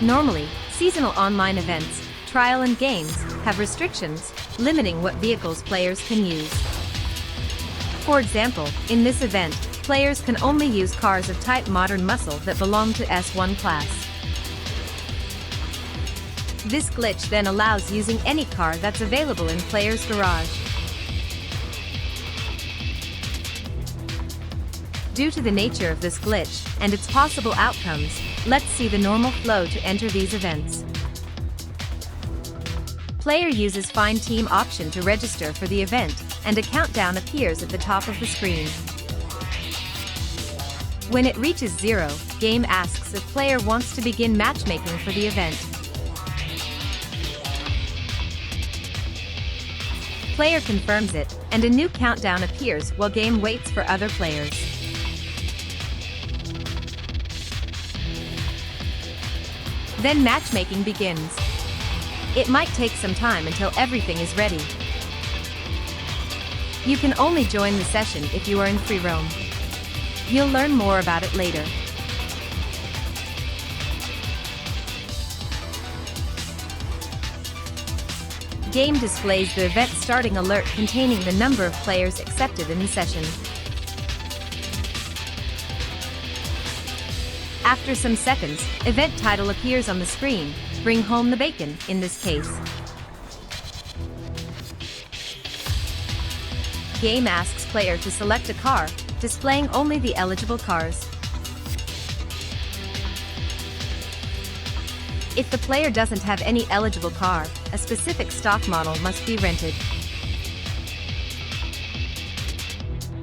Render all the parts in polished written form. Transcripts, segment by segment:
Normally, seasonal online events, trial and games, have restrictions, limiting what vehicles players can use. For example, in this event, players can only use cars of type modern muscle that belong to S1 class. This glitch then allows using any car that's available in player's garage. Due to the nature of this glitch and its possible outcomes, let's see the normal flow to enter these events. Player uses Find Team option to register for the event, and a countdown appears at the top of the screen. When it reaches 0, game asks if player wants to begin matchmaking for the event. Player confirms it, and a new countdown appears while game waits for other players. Then matchmaking begins. It might take some time until everything is ready. You can only join the session if you are in free roam. You'll learn more about it later. Game displays the event starting alert containing the number of players accepted in the session. After some seconds, event title appears on the screen, Bring Home the Bacon in this case. Game asks player to select a car, displaying only the eligible cars. If the player doesn't have any eligible car, a specific stock model must be rented.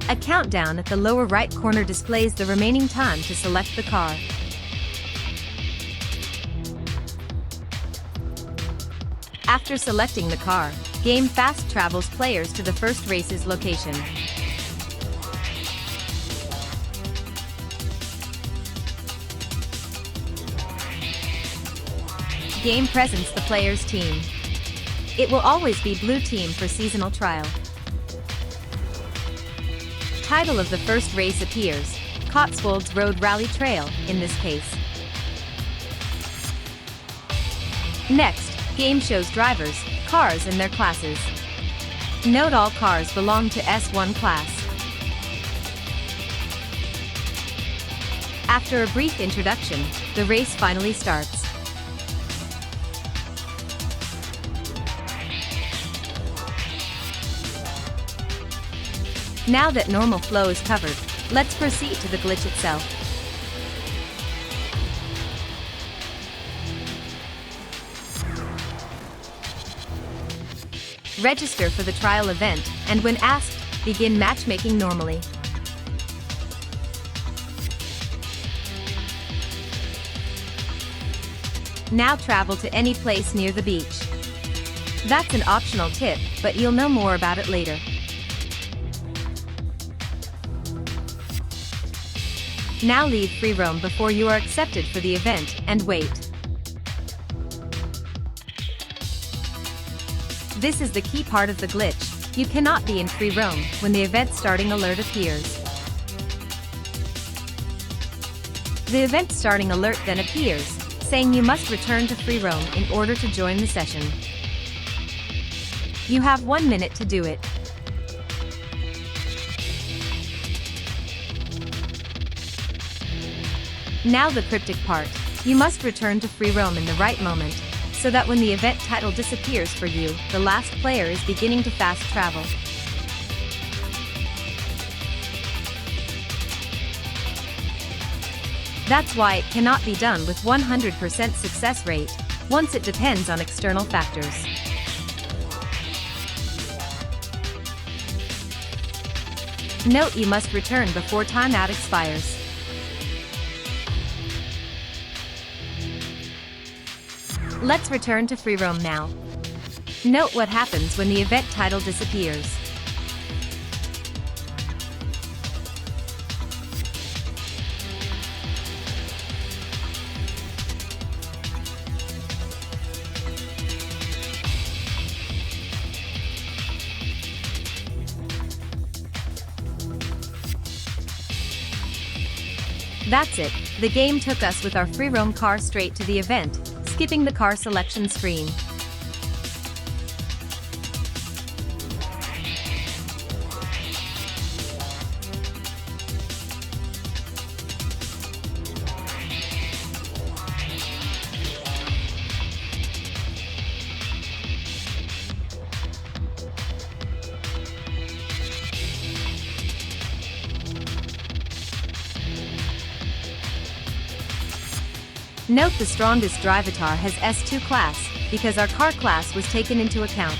A countdown at the lower right corner displays the remaining time to select the car. After selecting the car, game fast travels players to the first race's location. Game presents the player's team. It will always be blue team for seasonal trial. Title of the first race appears, Cotswolds Road Rally Trail, in this case. Next, game shows drivers, cars and their classes. Note all cars belong to S1 class. After a brief introduction, the race finally starts. Now that normal flow is covered, let's proceed to the glitch itself. Register for the trial event, and when asked, begin matchmaking normally. Now travel to any place near the beach. That's an optional tip, but you'll know more about it later. Now leave free roam before you are accepted for the event, and wait. This is the key part of the glitch. You cannot be in free roam when the event starting alert appears. The event starting alert then appears, saying you must return to free roam in order to join the session. You have 1 minute to do it. Now the cryptic part. You must return to free roam in the right moment, so that when the event title disappears for you, the last player is beginning to fast travel. That's why it cannot be done with 100% success rate, once it depends on external factors. Note you must return before timeout expires. Let's return to free roam now. Note what happens when the event title disappears. That's it, the game took us with our free roam car straight to the event, skipping the car selection screen. Note the strongest drivatar has S2 class, because our car class was taken into account.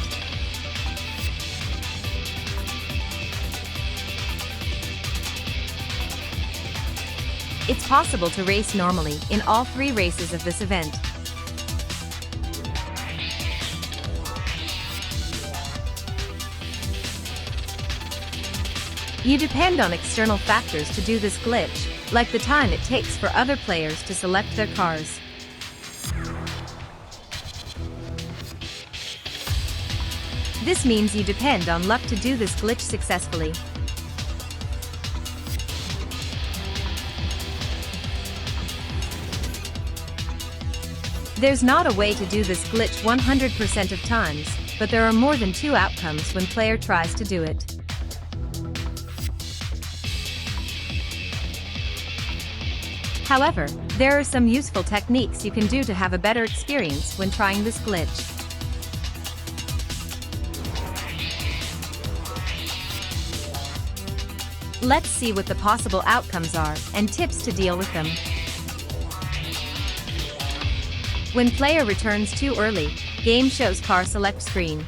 It's possible to race normally in all 3 races of this event. You depend on external factors to do this glitch, like the time it takes for other players to select their cars. This means you depend on luck to do this glitch successfully. There's not a way to do this glitch 100% of times, but there are more than 2 outcomes when player tries to do it. However, there are some useful techniques you can do to have a better experience when trying this glitch. Let's see what the possible outcomes are and tips to deal with them. When player returns too early, game shows car select screen.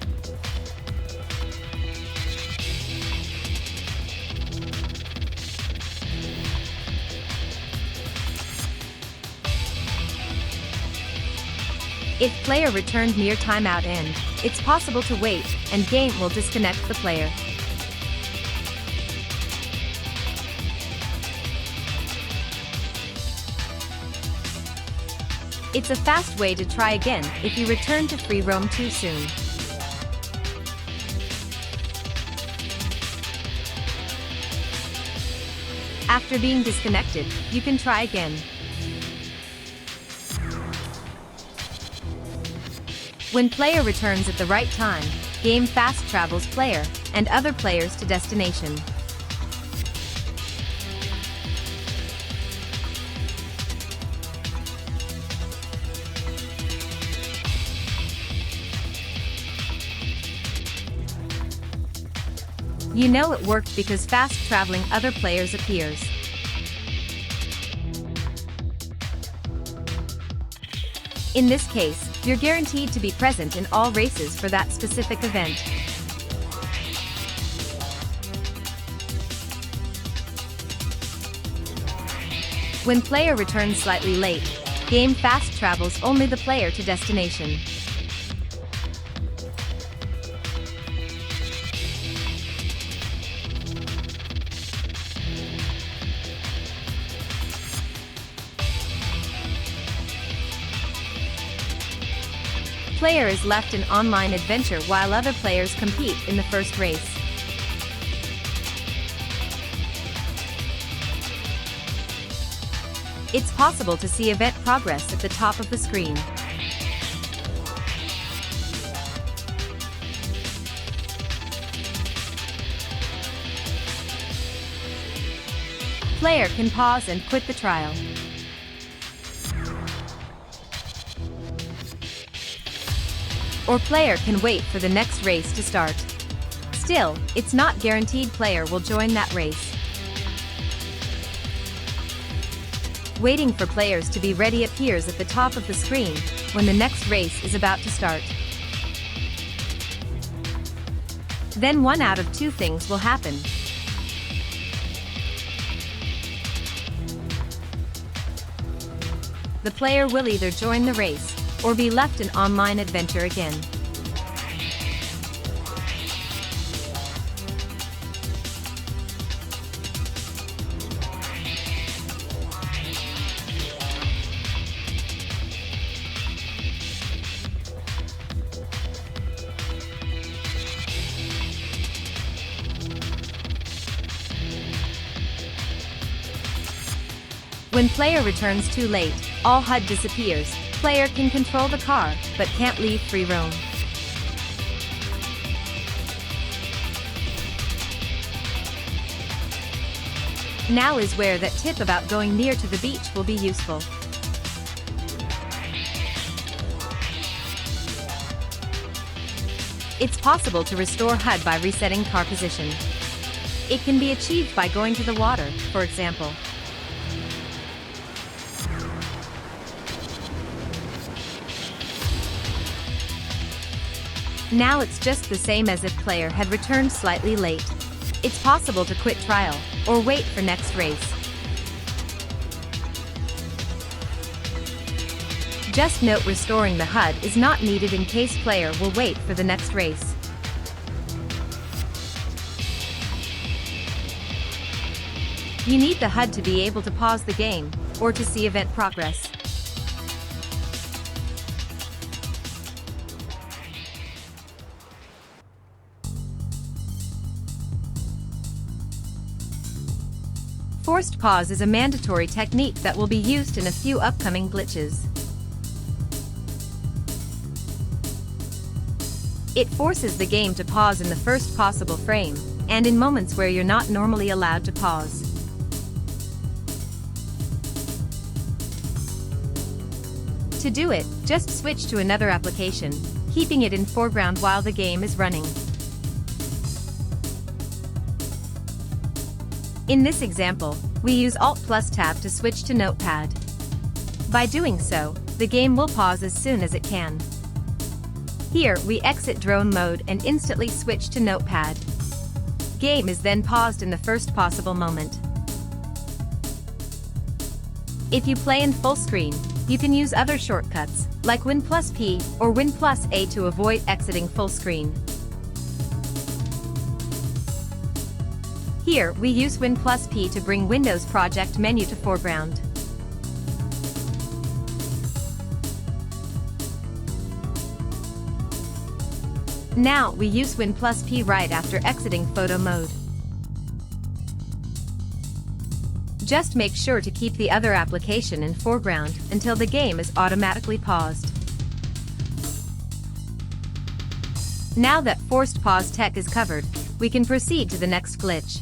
If player returned near timeout end, it's possible to wait, and game will disconnect the player. It's a fast way to try again if you return to free roam too soon. After being disconnected, you can try again. When player returns at the right time, game fast travels player and other players to destination. You know it worked because fast traveling other players appears. In this case, you're guaranteed to be present in all races for that specific event. When player returns slightly late, game fast travels only the player to destination. Player is left in online adventure while other players compete in the first race. It's possible to see event progress at the top of the screen. Player can pause and quit the trial. Or player can wait for the next race to start. Still, it's not guaranteed player will join that race. Waiting for players to be ready appears at the top of the screen when the next race is about to start. Then one out of 2 things will happen. The player will either join the race or be left in online adventure again. When player returns too late, all HUD disappears. Player can control the car, but can't leave free roam. Now is where that tip about going near to the beach will be useful. It's possible to restore HUD by resetting car position. It can be achieved by going to the water, for example. Now it's just the same as if player had returned slightly late. It's possible to quit trial, or wait for next race. Just note restoring the HUD is not needed in case player will wait for the next race. You need the HUD to be able to pause the game, or to see event progress. Forced pause is a mandatory technique that will be used in a few upcoming glitches. It forces the game to pause in the first possible frame, and in moments where you're not normally allowed to pause. To do it, just switch to another application, keeping it in foreground while the game is running. In this example, we use Alt+Tab to switch to Notepad. By doing so, the game will pause as soon as it can. Here, we exit drone mode and instantly switch to Notepad. Game is then paused in the first possible moment. If you play in full screen, you can use other shortcuts, like Win+P or Win+A to avoid exiting full screen. Here, we use Win+P to bring Windows project menu to foreground. Now, we use Win+P right after exiting photo mode. Just make sure to keep the other application in foreground until the game is automatically paused. Now that forced pause tech is covered, we can proceed to the next glitch.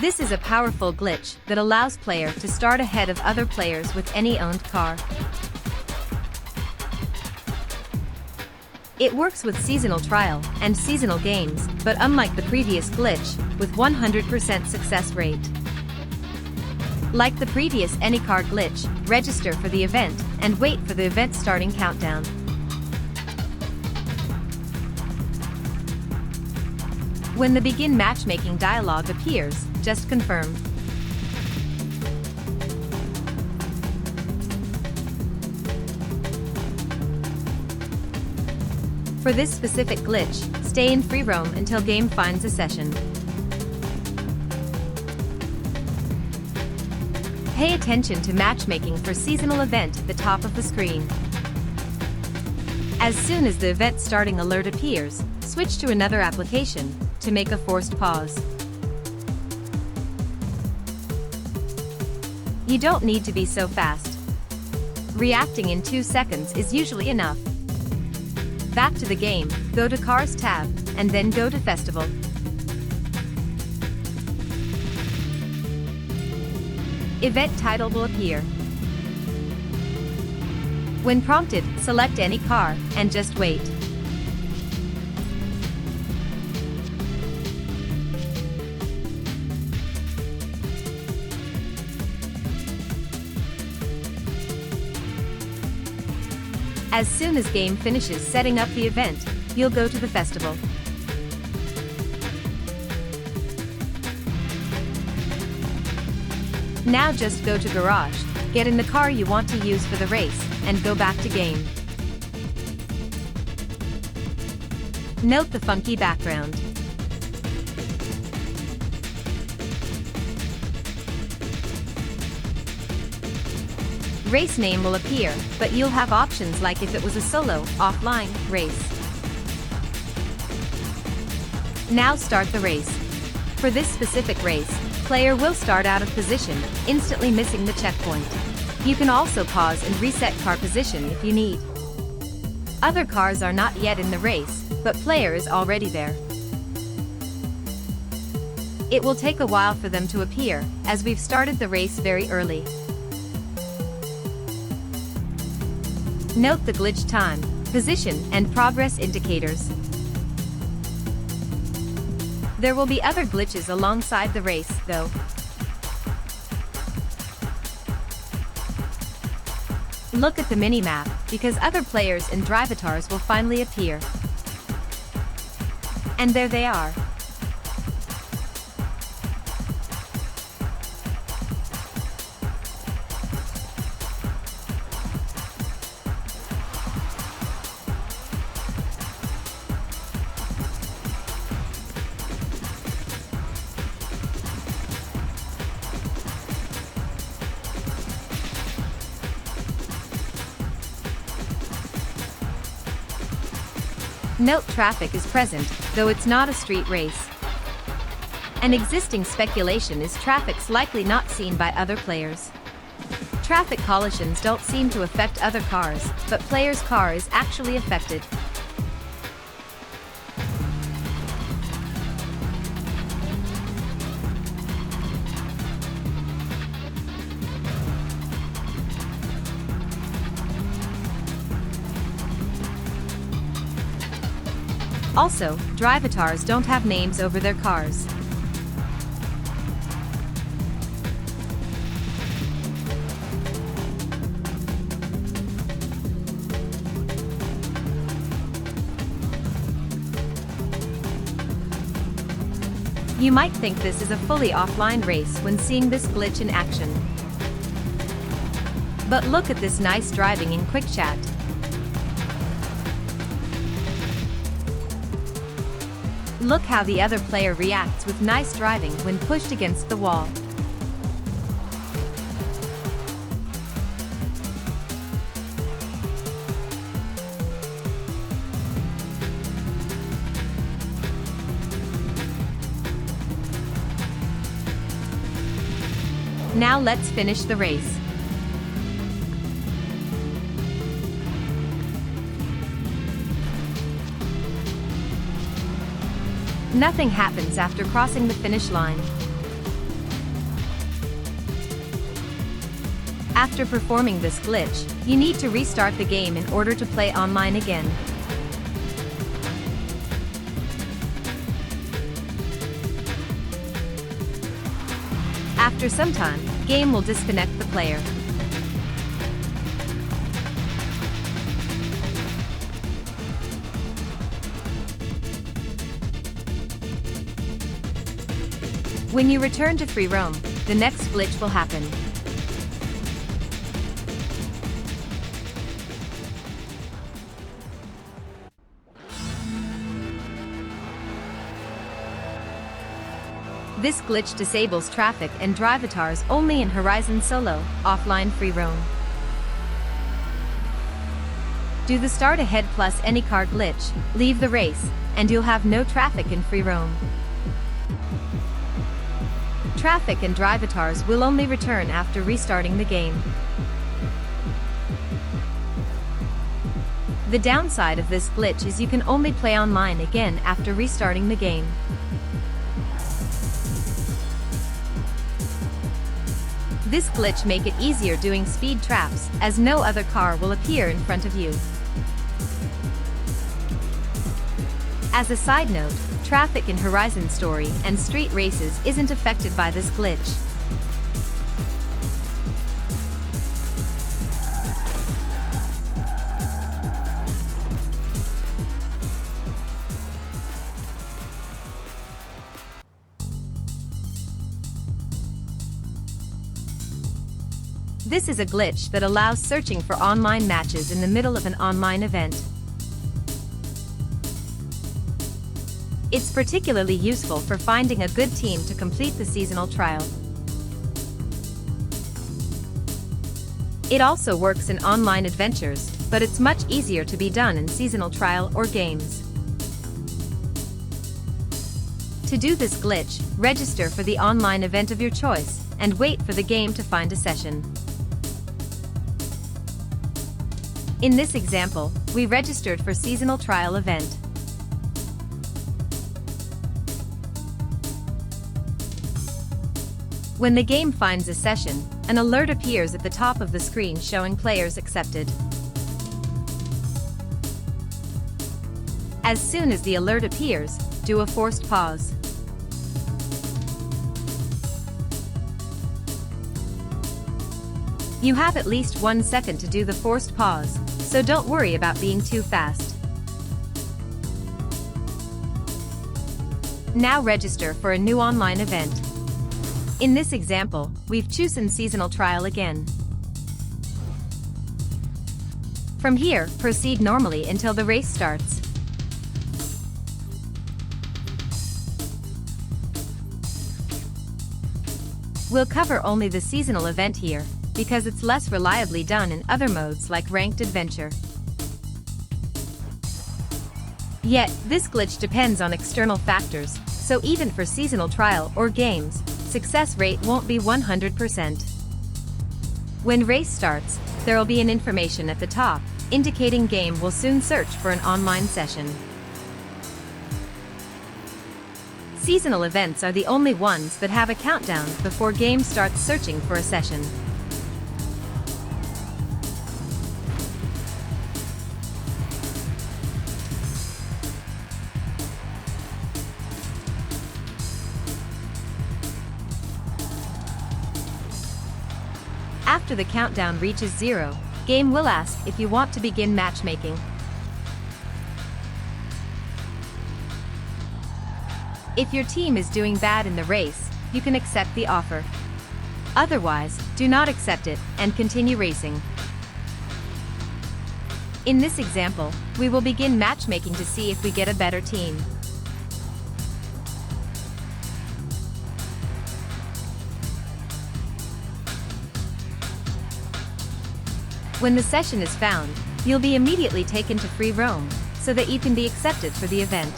This is a powerful glitch that allows player to start ahead of other players with any owned car. It works with seasonal trial and seasonal games, but unlike the previous glitch, with 100% success rate. Like the previous anycar glitch, register for the event and wait for the event starting countdown. When the begin matchmaking dialog appears, just confirm. For this specific glitch, stay in free roam until game finds a session. Pay attention to matchmaking for seasonal event at the top of the screen. As soon as the event starting alert appears, switch to another application to make a forced pause. You don't need to be so fast. Reacting in 2 seconds is usually enough. Back to the game, go to Cars tab, and then go to Festival. Event title will appear. When prompted, select any car, and just wait. As soon as game finishes setting up the event, you'll go to the festival. Now just go to Garage, get in the car you want to use for the race, and go back to game. Note the funky background. Race name will appear, but you'll have options like if it was a solo, offline, race. Now start the race. For this specific race, player will start out of position, instantly missing the checkpoint. You can also pause and reset car position if you need. Other cars are not yet in the race, but player is already there. It will take a while for them to appear, as we've started the race very early. Note the glitch time, position, and progress indicators. There will be other glitches alongside the race, though. Look at the minimap, because other players and drivatars will finally appear. And there they are. Note traffic is present, though it's not a street race. An existing speculation is traffic's likely not seen by other players. Traffic collisions don't seem to affect other cars, but player's car is actually affected. Also, drivatars don't have names over their cars. You might think this is a fully offline race when seeing this glitch in action. But look at this nice driving in quick chat. Look how the other player reacts with nice driving when pushed against the wall. Now let's finish the race. Nothing happens after crossing the finish line. After performing this glitch, you need to restart the game in order to play online again. After some time, game will disconnect the player. When you return to freeroam, the next glitch will happen. This glitch disables traffic and drivatars only in Horizon Solo, offline freeroam. Do the start ahead plus anycar glitch, leave the race, and you'll have no traffic in freeroam. Traffic and drivatars will only return after restarting the game. The downside of this glitch is you can only play online again after restarting the game. This glitch makes it easier doing speed traps, as no other car will appear in front of you. As a side note, traffic in Horizon Story and street races isn't affected by this glitch. This is a glitch that allows searching for online matches in the middle of an online event. It's particularly useful for finding a good team to complete the seasonal trial. It also works in online adventures, but it's much easier to be done in seasonal trial or games. To do this glitch, register for the online event of your choice, and wait for the game to find a session. In this example, we registered for seasonal trial event. When the game finds a session, an alert appears at the top of the screen showing players accepted. As soon as the alert appears, do a forced pause. You have at least 1 second to do the forced pause, so don't worry about being too fast. Now register for a new online event. In this example, we've chosen seasonal trial again. From here, proceed normally until the race starts. We'll cover only the seasonal event here, because it's less reliably done in other modes like Ranked Adventure. Yet, this glitch depends on external factors, so even for seasonal trial or games, success rate won't be 100%. When race starts, there'll be an information at the top, indicating game will soon search for an online session. Seasonal events are the only ones that have a countdown before game starts searching for a session. After the countdown reaches 0, game will ask if you want to begin matchmaking. If your team is doing bad in the race, you can accept the offer. Otherwise, do not accept it and continue racing. In this example, we will begin matchmaking to see if we get a better team. When the session is found, you'll be immediately taken to freeroam, so that you can be accepted for the event.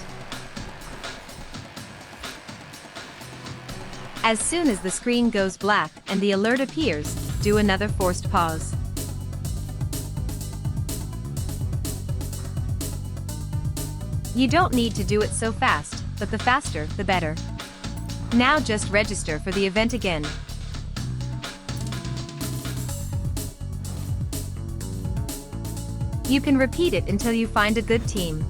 As soon as the screen goes black and the alert appears, do another forced pause. You don't need to do it so fast, but the faster, the better. Now just register for the event again. You can repeat it until you find a good team.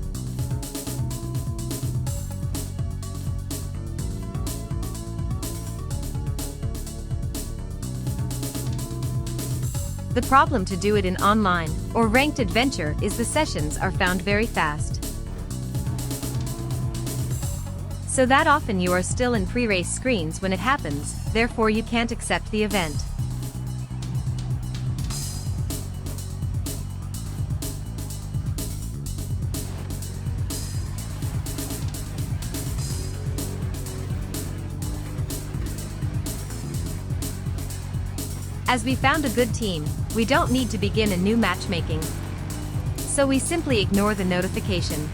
The problem to do it in online or Ranked Adventure is the sessions are found very fast. So that often you are still in pre-race screens when it happens, therefore you can't accept the event. As we found a good team, we don't need to begin a new matchmaking. So we simply ignore the notification.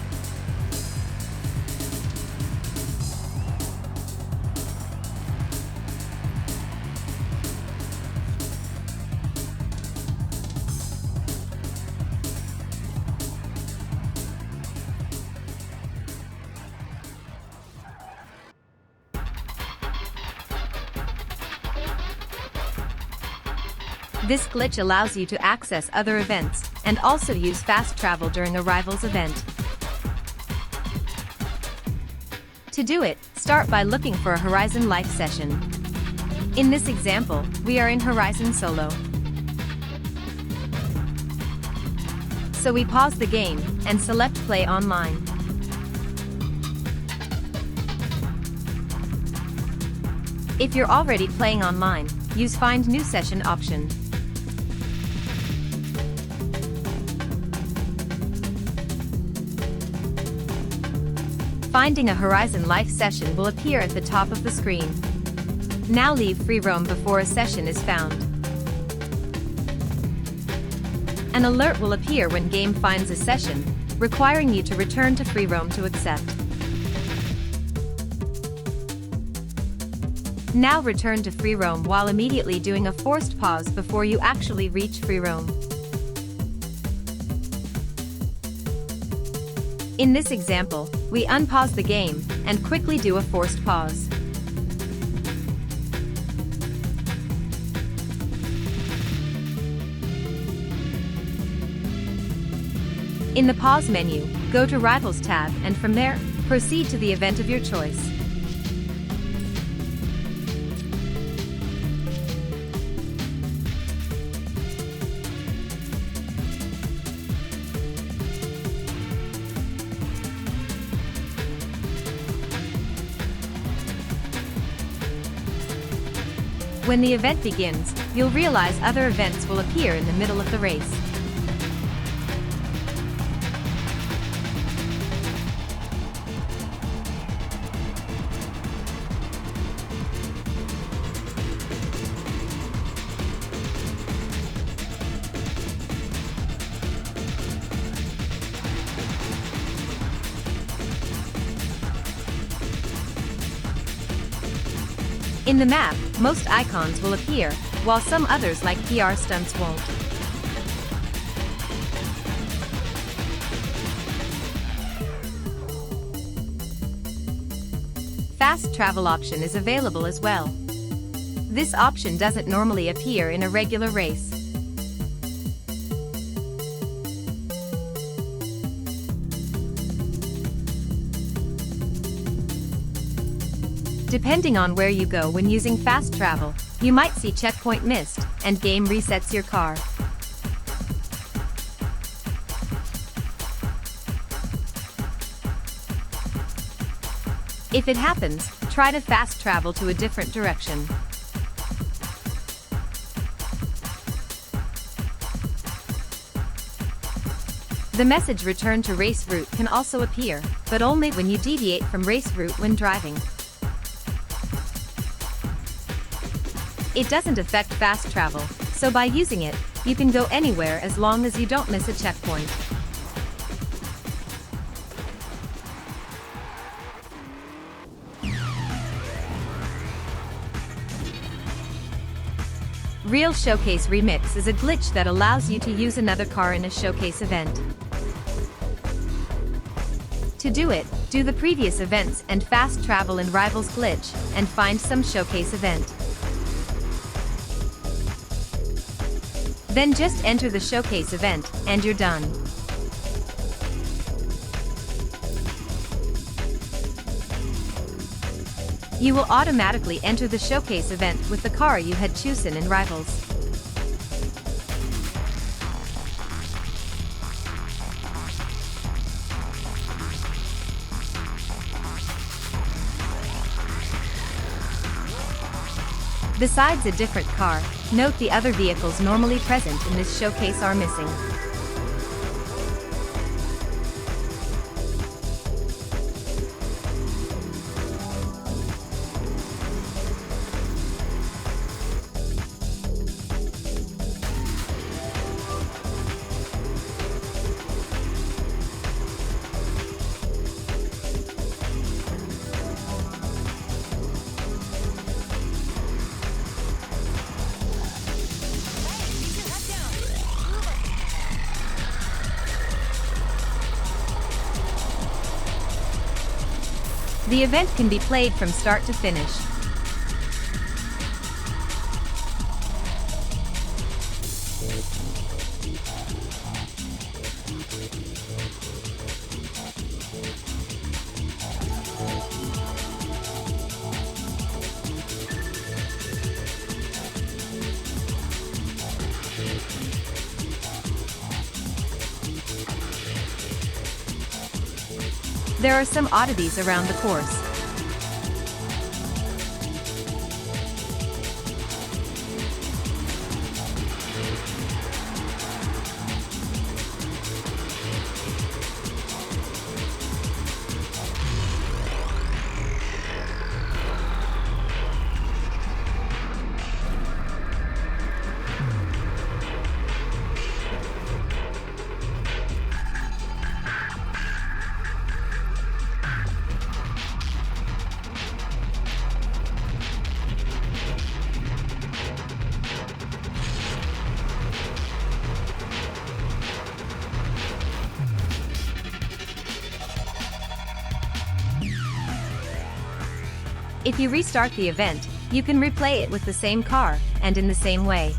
This glitch allows you to access other events, and also use fast travel during a rival's event. To do it, start by looking for a Horizon Life session. In this example, we are in Horizon Solo. So we pause the game, and select Play Online. If you're already playing online, use Find New Session option. Finding a Horizon Life session will appear at the top of the screen. Now leave freeroam before a session is found. An alert will appear when game finds a session, requiring you to return to freeroam to accept. Now return to freeroam while immediately doing a forced pause before you actually reach freeroam. In this example, we unpause the game and quickly do a forced pause. In the Pause menu, go to Rivals tab and from there, proceed to the event of your choice. When the event begins, you'll realize other events will appear in the middle of the race. In the map, most icons will appear, while some others like PR Stunts won't. Fast travel option is available as well. This option doesn't normally appear in a regular race. Depending on where you go when using fast travel, you might see checkpoint missed, and game resets your car. If it happens, try to fast travel to a different direction. The message "Return to race route" can also appear, but only when you deviate from race route when driving. It doesn't affect fast travel, so by using it, you can go anywhere as long as you don't miss a checkpoint. Real Showcase Remix is a glitch that allows you to use another car in a showcase event. To do it, do the previous events and fast travel in Rivals glitch, and find some showcase event. Then just enter the showcase event, and you're done. You will automatically enter the showcase event with the car you had chosen in Rivals. Besides a different car, note the other vehicles normally present in this showcase are missing. The event can be played from start to finish. There are some oddities around the course. If you restart the event, you can replay it with the same car, and in the same way.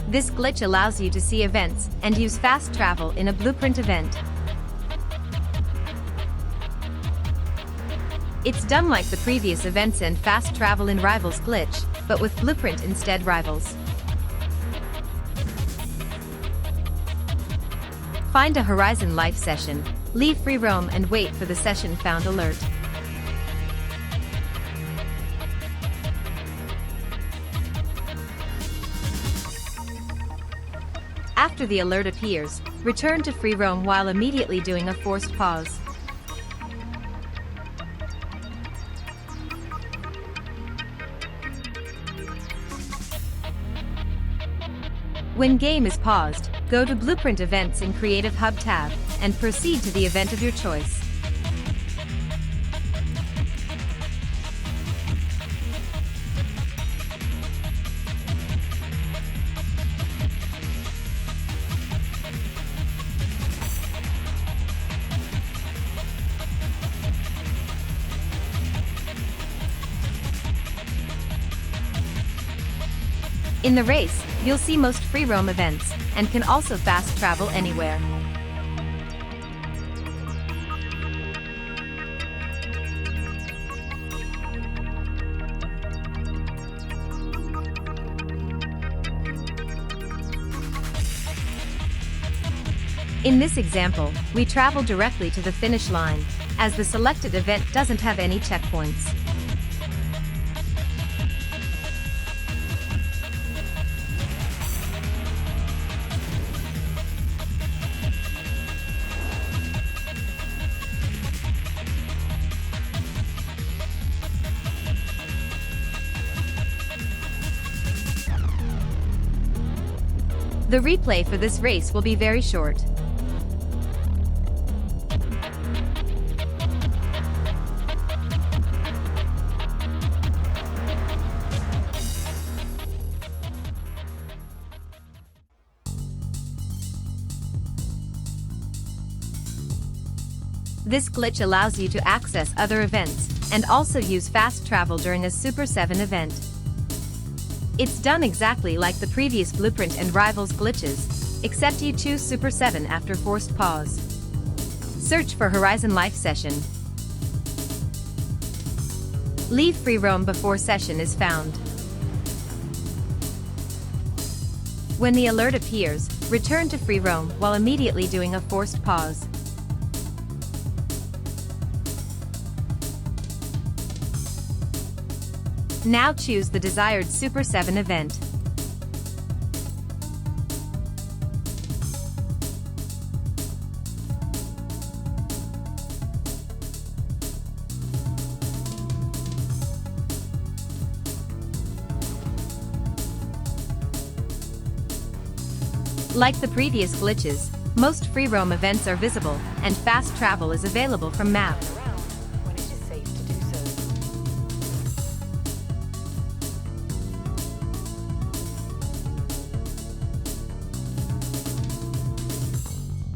This glitch allows you to see events and use fast travel in a blueprint event. It's done like the previous events and fast travel in Rivals glitch, but with blueprint instead Rivals. Find a Horizon life session, leave free roam and wait for the session found alert. After the alert appears, return to free roam while immediately doing a forced pause. When game is paused, go to Blueprint Events in Creative Hub tab, and proceed to the event of your choice. In the race, you'll see most free roam events, and can also fast travel anywhere. In this example, we travel directly to the finish line, as the selected event doesn't have any checkpoints. The replay for this race will be very short. This glitch allows you to access other events, and also use fast travel during a Super 7 event. It's done exactly like the previous Blueprint and Rivals glitches, except you choose Super 7 after forced pause. Search for Horizon Life Session. Leave free roam before session is found. When the alert appears, return to free roam while immediately doing a forced pause. Now choose the desired Super 7 event. Like the previous glitches, most free roam events are visible, and fast travel is available from map.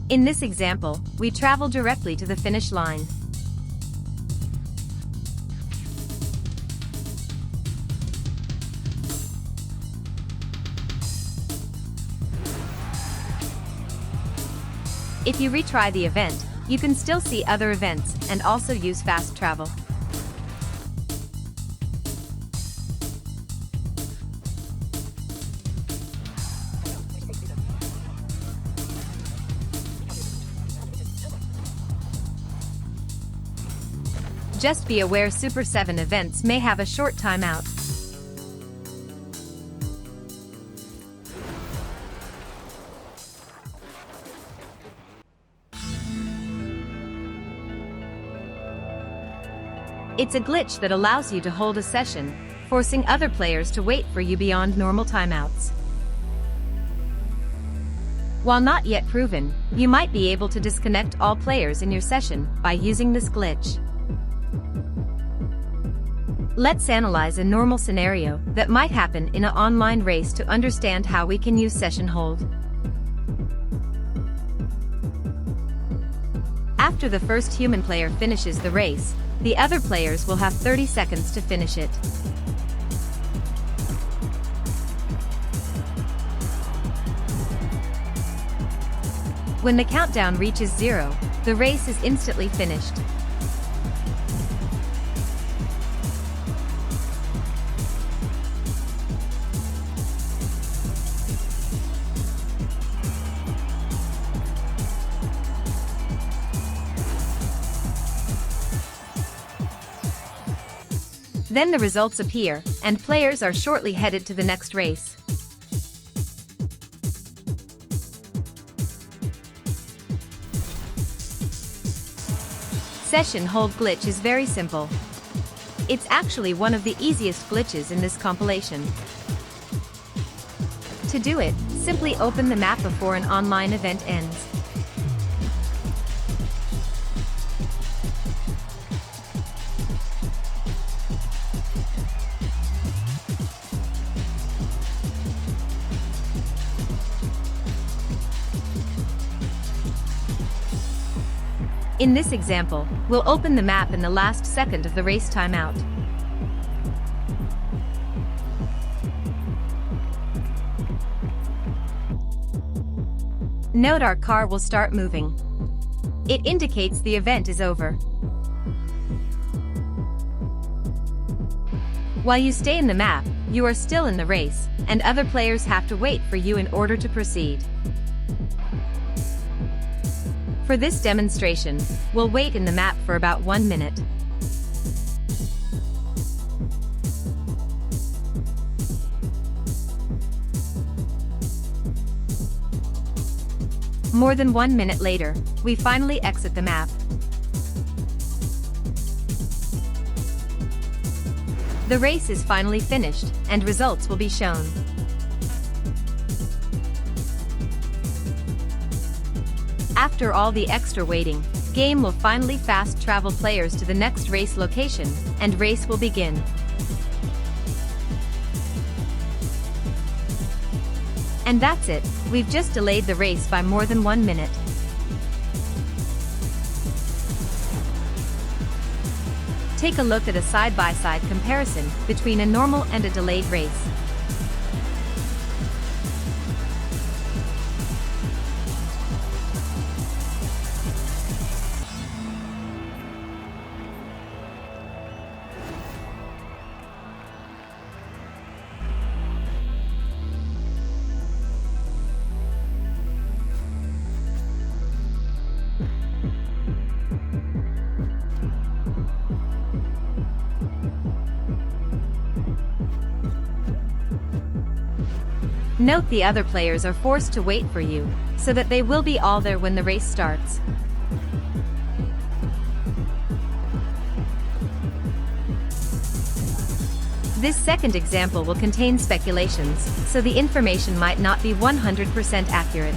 In this example, we travel directly to the finish line. If you retry the event, you can still see other events and also use fast travel. Just be aware Super 7 events may have a short timeout. It's a glitch that allows you to hold a session, forcing other players to wait for you beyond normal timeouts. While not yet proven, you might be able to disconnect all players in your session by using this glitch. Let's analyze a normal scenario that might happen in an online race to understand how we can use session hold. After the first human player finishes the race, the other players will have 30 seconds to finish it. When the countdown reaches 0, the race is instantly finished. Then the results appear, and players are shortly headed to the next race. Session hold glitch is very simple. It's actually one of the easiest glitches in this compilation. To do it, simply open the map before an online event ends. In this example, we'll open the map in the last second of the race timeout. Note our car will start moving. It indicates the event is over. While you stay in the map, you are still in the race, and other players have to wait for you in order to proceed. For this demonstration, we'll wait in the map for about 1 minute. More than 1 minute later, we finally exit the map. The race is finally finished, and results will be shown. After all the extra waiting, game will finally fast travel players to the next race location, and race will begin. And that's it, we've just delayed the race by more than 1 minute. Take a look at a side-by-side comparison between a normal and a delayed race. Note the other players are forced to wait for you, so that they will be all there when the race starts. This second example will contain speculations, so the information might not be 100% accurate.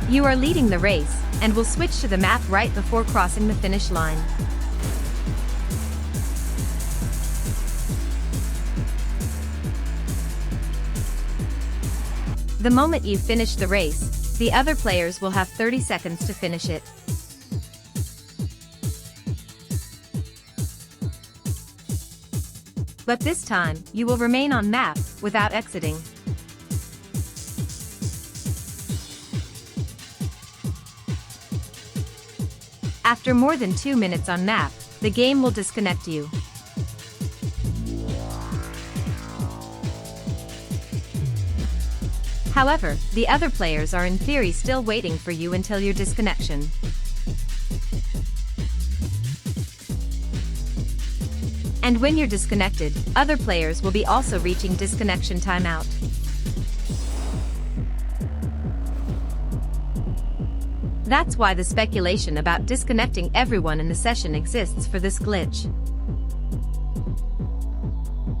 You are leading the race, and will switch to the map right before crossing the finish line. The moment you finish the race, the other players will have 30 seconds to finish it. But this time, you will remain on map, without exiting. After more than 2 minutes on map, the game will disconnect you. However, the other players are in theory still waiting for you until your disconnection. And when you're disconnected, other players will be also reaching disconnection timeout. That's why the speculation about disconnecting everyone in the session exists for this glitch.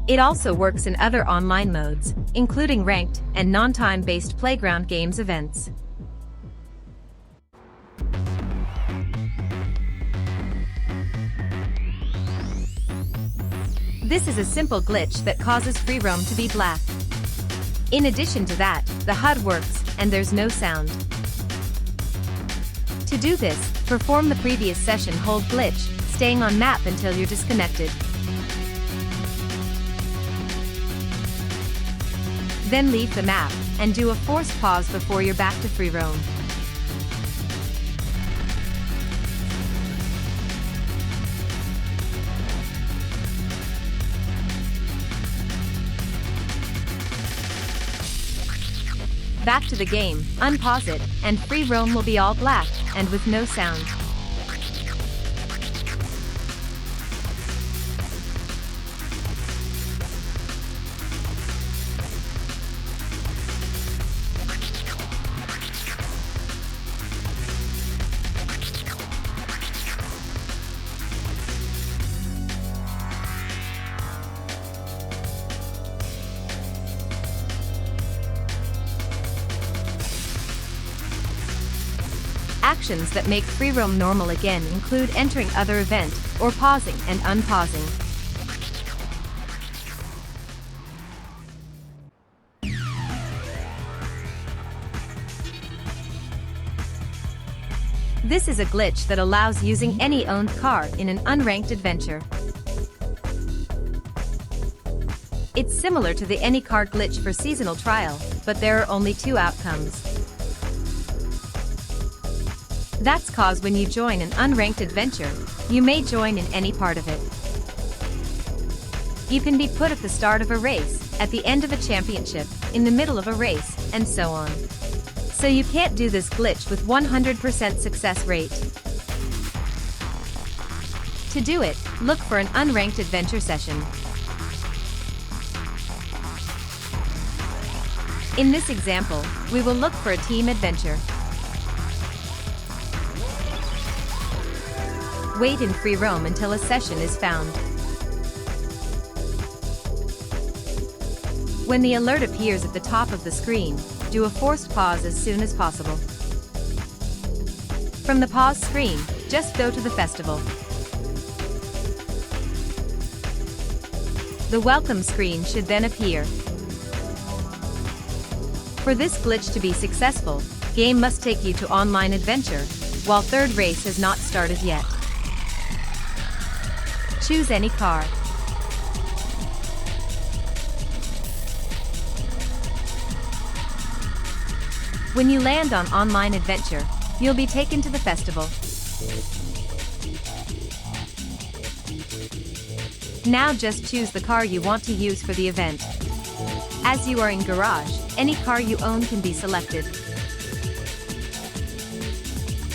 It also works in other online modes, including ranked and non-time-based playground games events. This is a simple glitch that causes freeroam to be black. In addition to that, the HUD works, and there's no sound. To do this, perform the previous session hold glitch, staying on map until you're disconnected. Then leave the map, and do a forced pause before you're back to freeroam. Back to the game, unpause it, and free roam will be all black, and with no sound. Actions that make free roam normal again include entering other event, or pausing and unpausing. This is a glitch that allows using any owned car in an unranked adventure. It's similar to the anycar glitch for seasonal trial, but there are only two outcomes. That's cause when you join an unranked adventure, you may join in any part of it. You can be put at the start of a race, at the end of a championship, in the middle of a race, and so on. So you can't do this glitch with 100% success rate. To do it, look for an unranked adventure session. In this example, we will look for a team adventure. Wait in free roam until a session is found. When the alert appears at the top of the screen, do a forced pause as soon as possible. From the pause screen, just go to the festival. The welcome screen should then appear. For this glitch to be successful, game must take you to online adventure, while third race has not started yet. Choose any car. When you land on online adventure, you'll be taken to the festival. Now just choose the car you want to use for the event. As you are in garage, any car you own can be selected.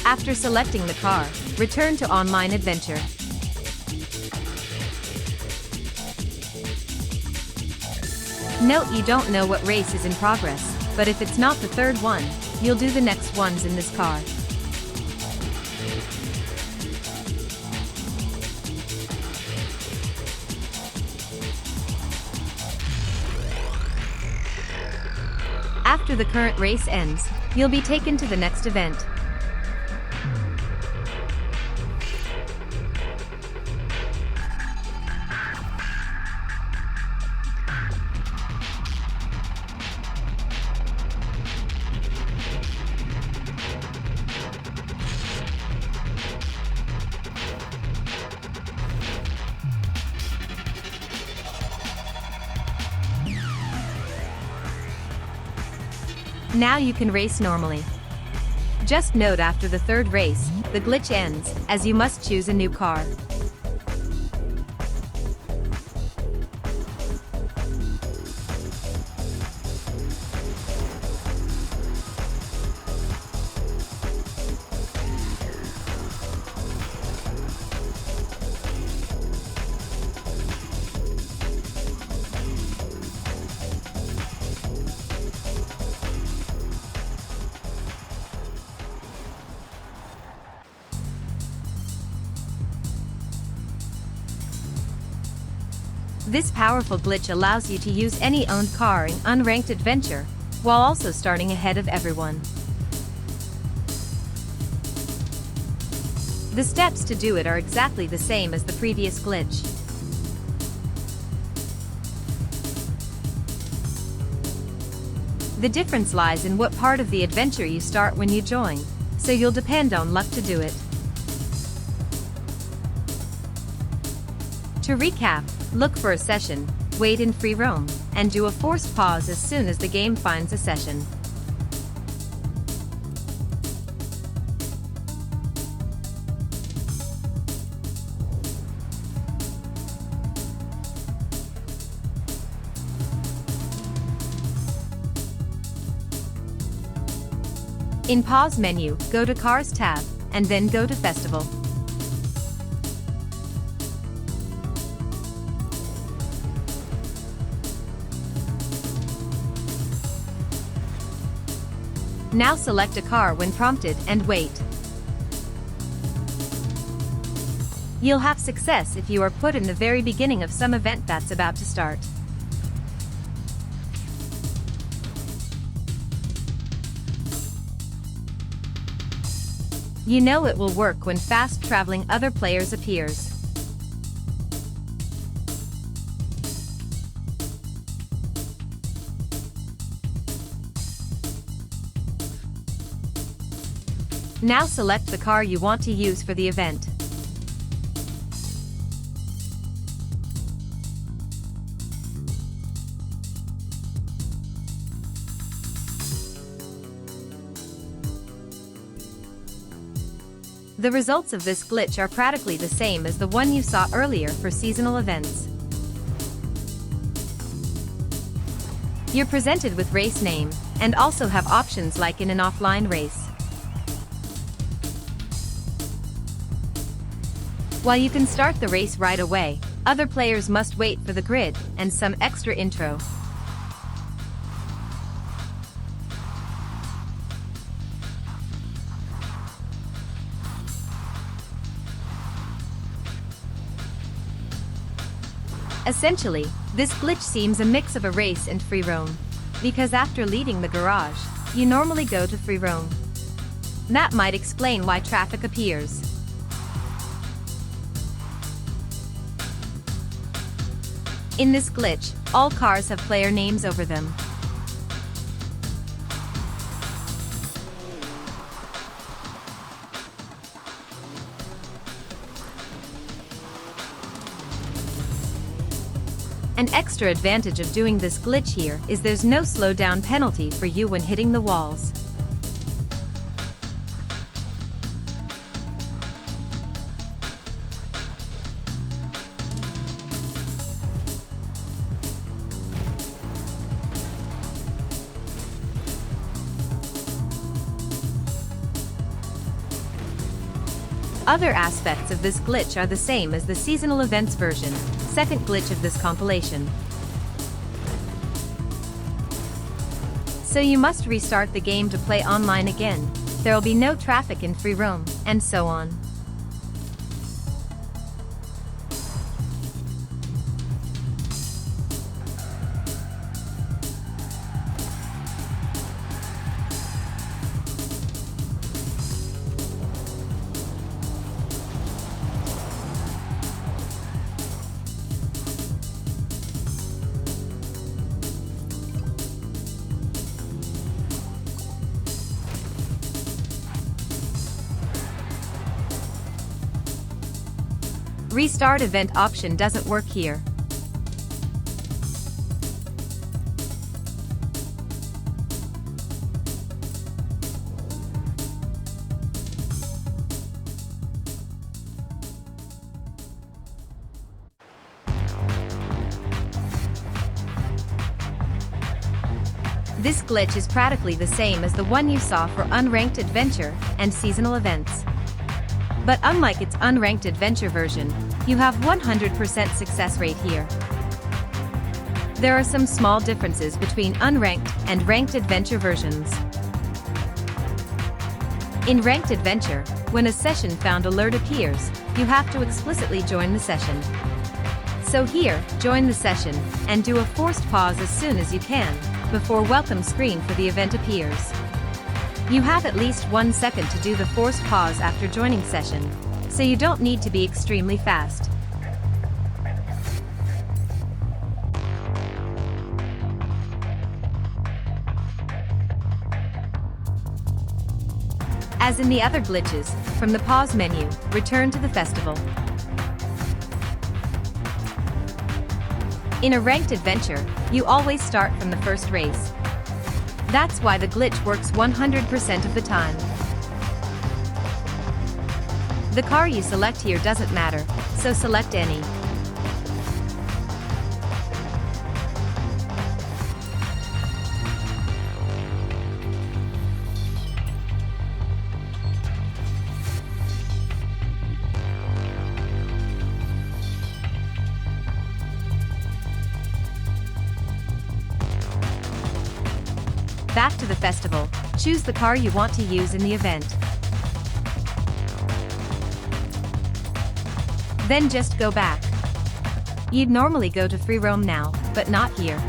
After selecting the car, return to online adventure. Note you don't know what race is in progress, but if it's not the third one, you'll do the next ones in this car. After the current race ends, you'll be taken to the next event. Now you can race normally. Just note after the third race, the glitch ends, as you must choose a new car. This powerful glitch allows you to use any owned car in Unranked Adventure, while also starting ahead of everyone. The steps to do it are exactly the same as the previous glitch. The difference lies in what part of the adventure you start when you join, so you'll depend on luck to do it. To recap, look for a session, wait in free roam, and do a forced pause as soon as the game finds a session. In Pause menu, go to Cars tab, and then go to Festival. Now select a car when prompted and wait. You'll have success if you are put in the very beginning of some event that's about to start. You know it will work when fast-traveling other players appears. Now select the car you want to use for the event. The results of this glitch are practically the same as the one you saw earlier for seasonal events. You're presented with race name, and also have options like in an offline race. While you can start the race right away, other players must wait for the grid and some extra intro. Essentially, this glitch seems a mix of a race and free roam, because after leaving the garage, you normally go to free roam. That might explain why traffic appears. In this glitch, all cars have player names over them. An extra advantage of doing this glitch here is there's no slowdown penalty for you when hitting the walls. Other aspects of this glitch are the same as the seasonal events version, second glitch of this compilation. So you must restart the game to play online again, there'll be no traffic in free roam, and so on. Restart event option doesn't work here. This glitch is practically the same as the one you saw for Unranked Adventure and seasonal events. But unlike its Unranked Adventure version, you have 100% success rate here. There are some small differences between Unranked and Ranked Adventure versions. In Ranked Adventure, when a session found alert appears, you have to explicitly join the session. So here, join the session, and do a forced pause as soon as you can, before welcome screen for the event appears. You have at least 1 second to do the forced pause after joining session, so you don't need to be extremely fast. As in the other glitches, from the pause menu, return to the festival. In a ranked adventure, you always start from the first race. That's why the glitch works 100% of the time. The car you select here doesn't matter, so select any. Back to the festival, choose the car you want to use in the event. Then just go back. You'd normally go to freeroam now, but not here.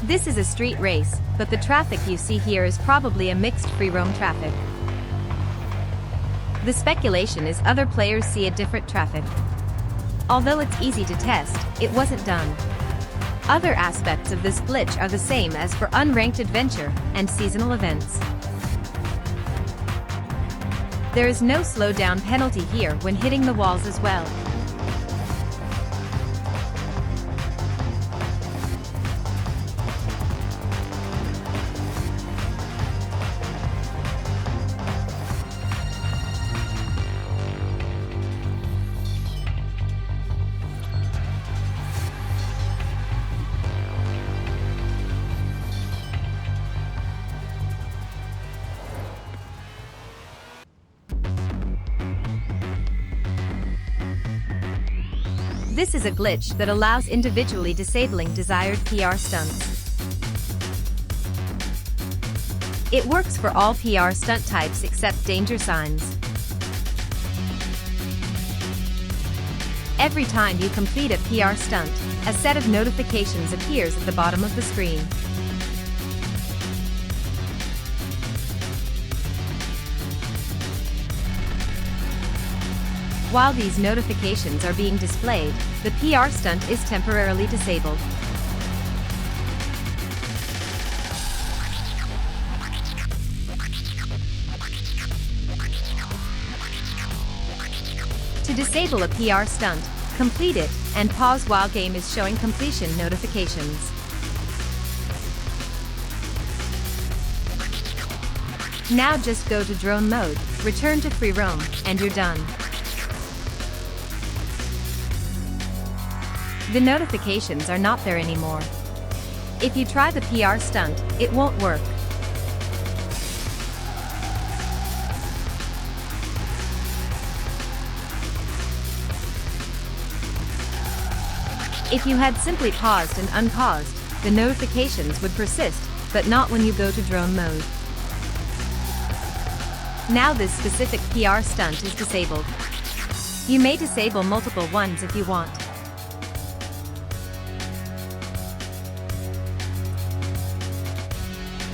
This is a street race, but the traffic you see here is probably a mixed freeroam traffic. The speculation is other players see a different traffic. Although it's easy to test, it wasn't done. Other aspects of this glitch are the same as for Unranked Adventure and seasonal events. There is no slowdown penalty here when hitting the walls as well. This is a glitch that allows individually disabling desired PR stunts. It works for all PR stunt types except danger signs. Every time you complete a PR stunt, a set of notifications appears at the bottom of the screen. While these notifications are being displayed, the PR stunt is temporarily disabled. To disable a PR stunt, complete it, and pause while game is showing completion notifications. Now just go to drone mode, return to free roam, and you're done. The notifications are not there anymore. If you try the PR stunt, it won't work. If you had simply paused and unpaused, the notifications would persist, but not when you go to drone mode. Now this specific PR stunt is disabled. You may disable multiple ones if you want.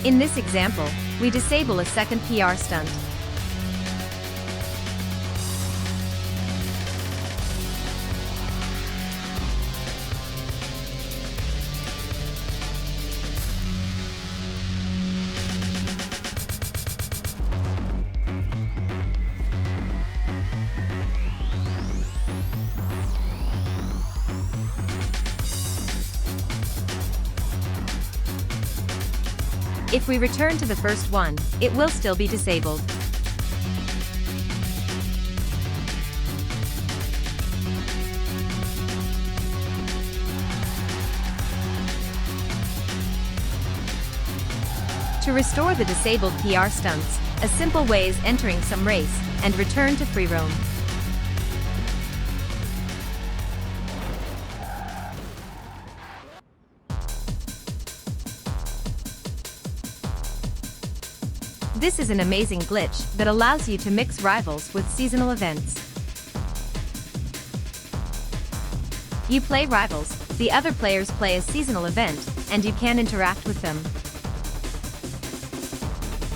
In this example, we disable a second PR stunt. If we return to the first one, it will still be disabled. To restore the disabled PR Stunts, a simple way is entering some race, and return to freeroam. This is an amazing glitch that allows you to mix rivals with seasonal events. You play rivals, the other players play a seasonal event, and you can interact with them.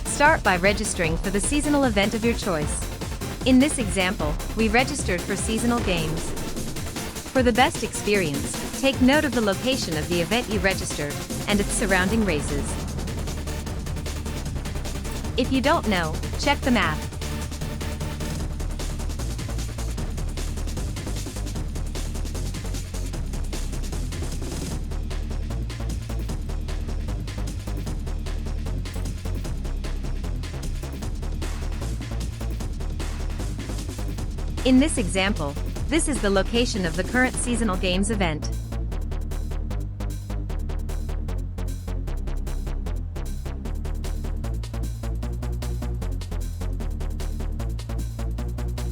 Start by registering for the seasonal event of your choice. In this example, we registered for seasonal games. For the best experience, take note of the location of the event you registered, and its surrounding races. If you don't know, check the map. In this example, this is the location of the current seasonal games event.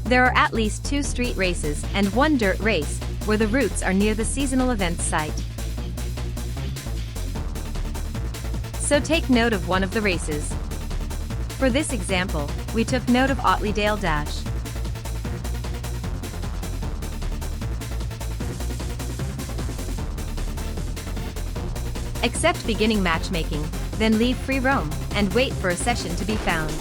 There are at least 2 street races and 1 dirt race, where the routes are near the seasonal events site. So take note of one of the races. For this example, we took note of Otley-Dale Dash. Accept beginning matchmaking, then leave free roam, and wait for a session to be found.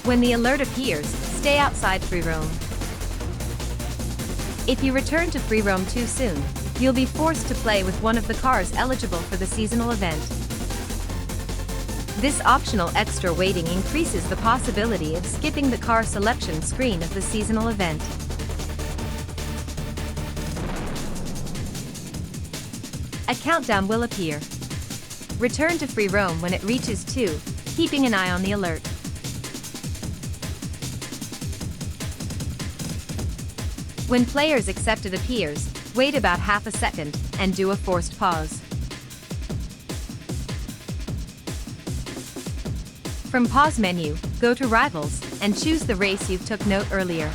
When the alert appears, stay outside free roam. If you return to free roam too soon, you'll be forced to play with one of the cars eligible for the seasonal event. This optional extra waiting increases the possibility of skipping the car selection screen of the seasonal event. A countdown will appear. Return to free roam when it reaches 2, keeping an eye on the alert. When players accepted appears, wait about half a second, and do a forced pause. From pause menu, go to Rivals, and choose the race you took note earlier.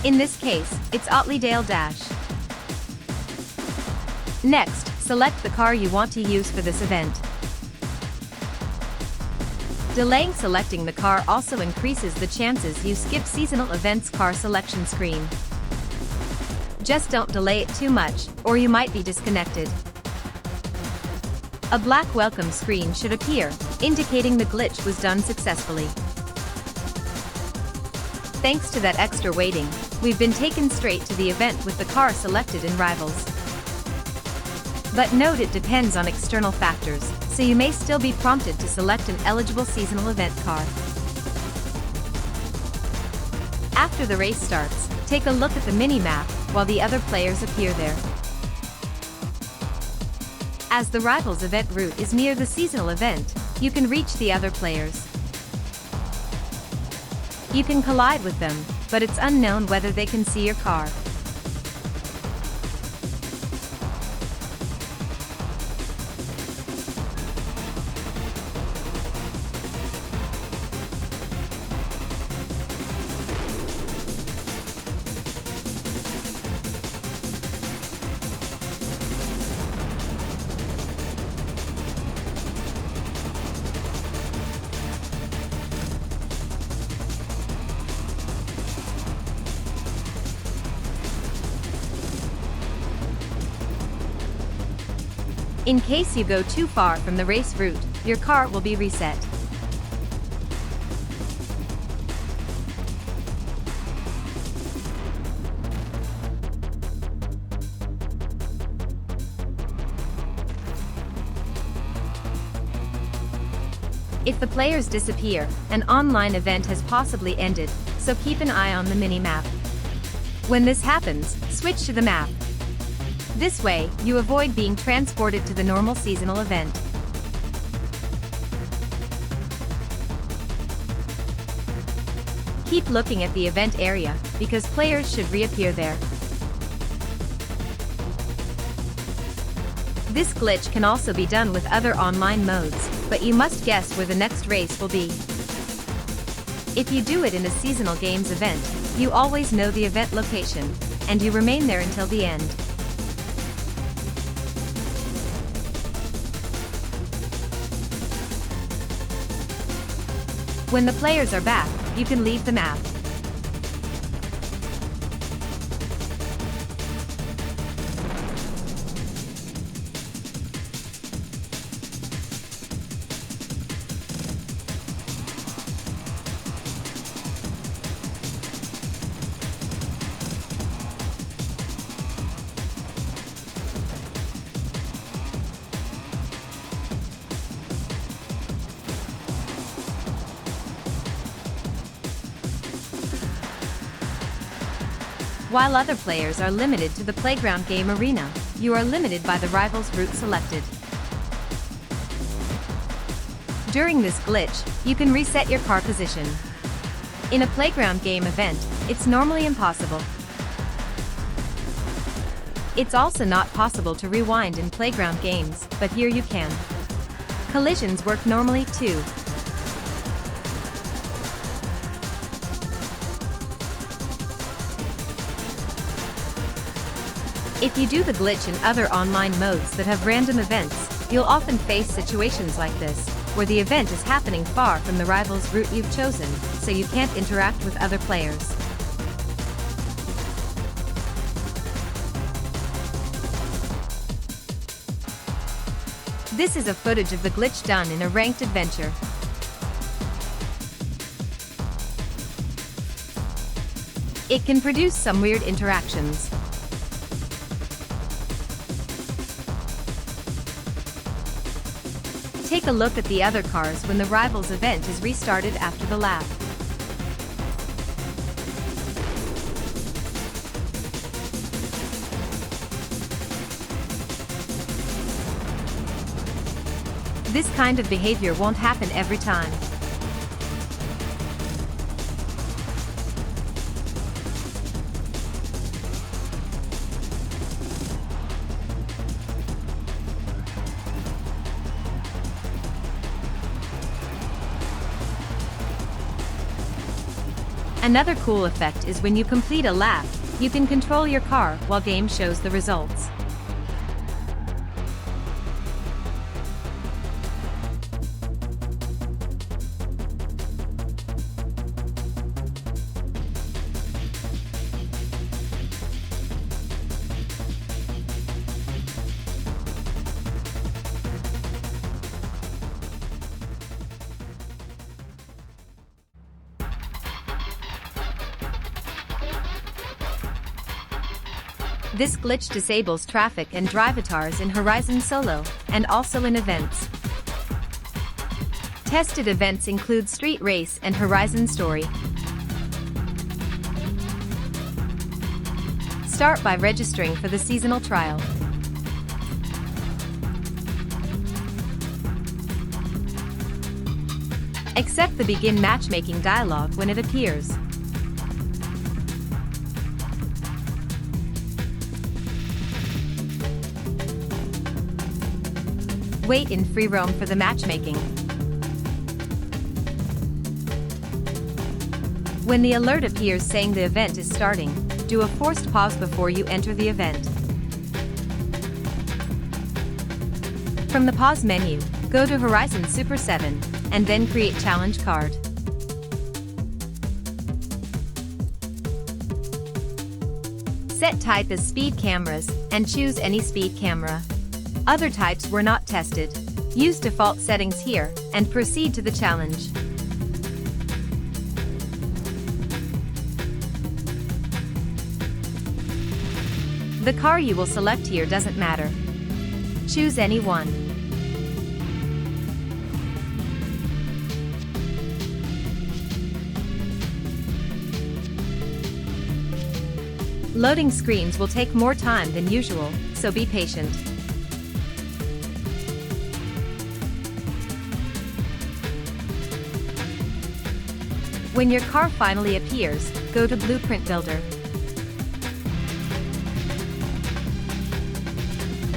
In this case, it's Otley-Dale Dash. Next, select the car you want to use for this event. Delaying selecting the car also increases the chances you skip seasonal events car selection screen. Just don't delay it too much, or you might be disconnected. A black welcome screen should appear, indicating the glitch was done successfully. Thanks to that extra waiting, we've been taken straight to the event with the car selected in Rivals. But note it depends on external factors, so you may still be prompted to select an eligible seasonal event car. After the race starts, take a look at the mini-map while the other players appear there. As the Rivals event route is near the seasonal event, you can reach the other players. You can collide with them, but it's unknown whether they can see your car. In case you go too far from the race route, your car will be reset. If the players disappear, an online event has possibly ended, so keep an eye on the mini-map. When this happens, switch to the map. This way, you avoid being transported to the normal seasonal event. Keep looking at the event area, because players should reappear there. This glitch can also be done with other online modes, but you must guess where the next race will be. If you do it in a seasonal games event, you always know the event location, and you remain there until the end. When the players are back, you can leave the map. While other players are limited to the playground game arena, you are limited by the rival's route selected. During this glitch, you can reset your car position. In a playground game event, it's normally impossible. It's also not possible to rewind in playground games, but here you can. Collisions work normally too. If you do the glitch in other online modes that have random events, you'll often face situations like this, where the event is happening far from the rival's route you've chosen, so you can't interact with other players. This is a footage of the glitch done in Unranked Adventure. It can produce some weird interactions. Take a look at the other cars when the rival's event is restarted after the lap. This kind of behavior won't happen every time. Another cool effect is when you complete a lap, you can control your car while game shows the results. This glitch disables traffic and drivatars in Horizon Solo, and also in events. Tested events include Street Race and Horizon Story. Start by registering for the seasonal trial. Accept the Begin Matchmaking dialog when it appears. Wait in freeroam for the matchmaking. When the alert appears saying the event is starting, do a forced pause before you enter the event. From the pause menu, go to Horizon Super 7, and then create challenge card. Set type as speed cameras, and choose any speed camera. Other types were not tested. Use default settings here, and proceed to the challenge. The car you will select here doesn't matter. Choose any one. Loading screens will take more time than usual, so be patient. When your car finally appears, go to Blueprint Builder.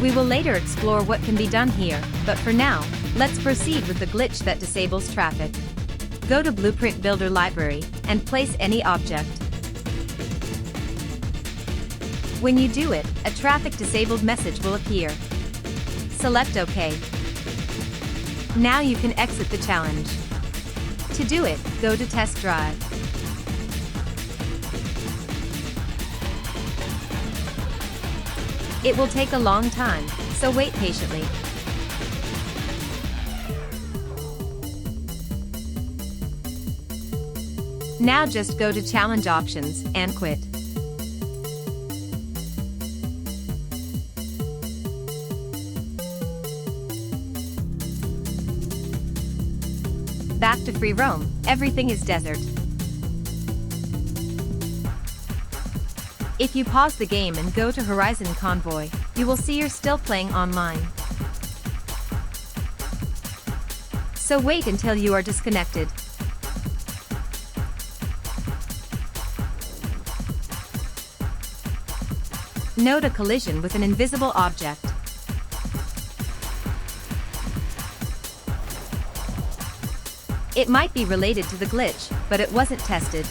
We will later explore what can be done here, but for now, let's proceed with the glitch that disables traffic. Go to Blueprint Builder Library and place any object. When you do it, a traffic disabled message will appear. Select OK. Now you can exit the challenge. To do it, go to Test Drive. It will take a long time, so wait patiently. Now just go to Challenge Options and quit. Back to free roam, everything is desert. If you pause the game and go to Horizon Convoy, you will see you're still playing online. So wait until you are disconnected. Note a collision with an invisible object. It might be related to the glitch, but it wasn't tested.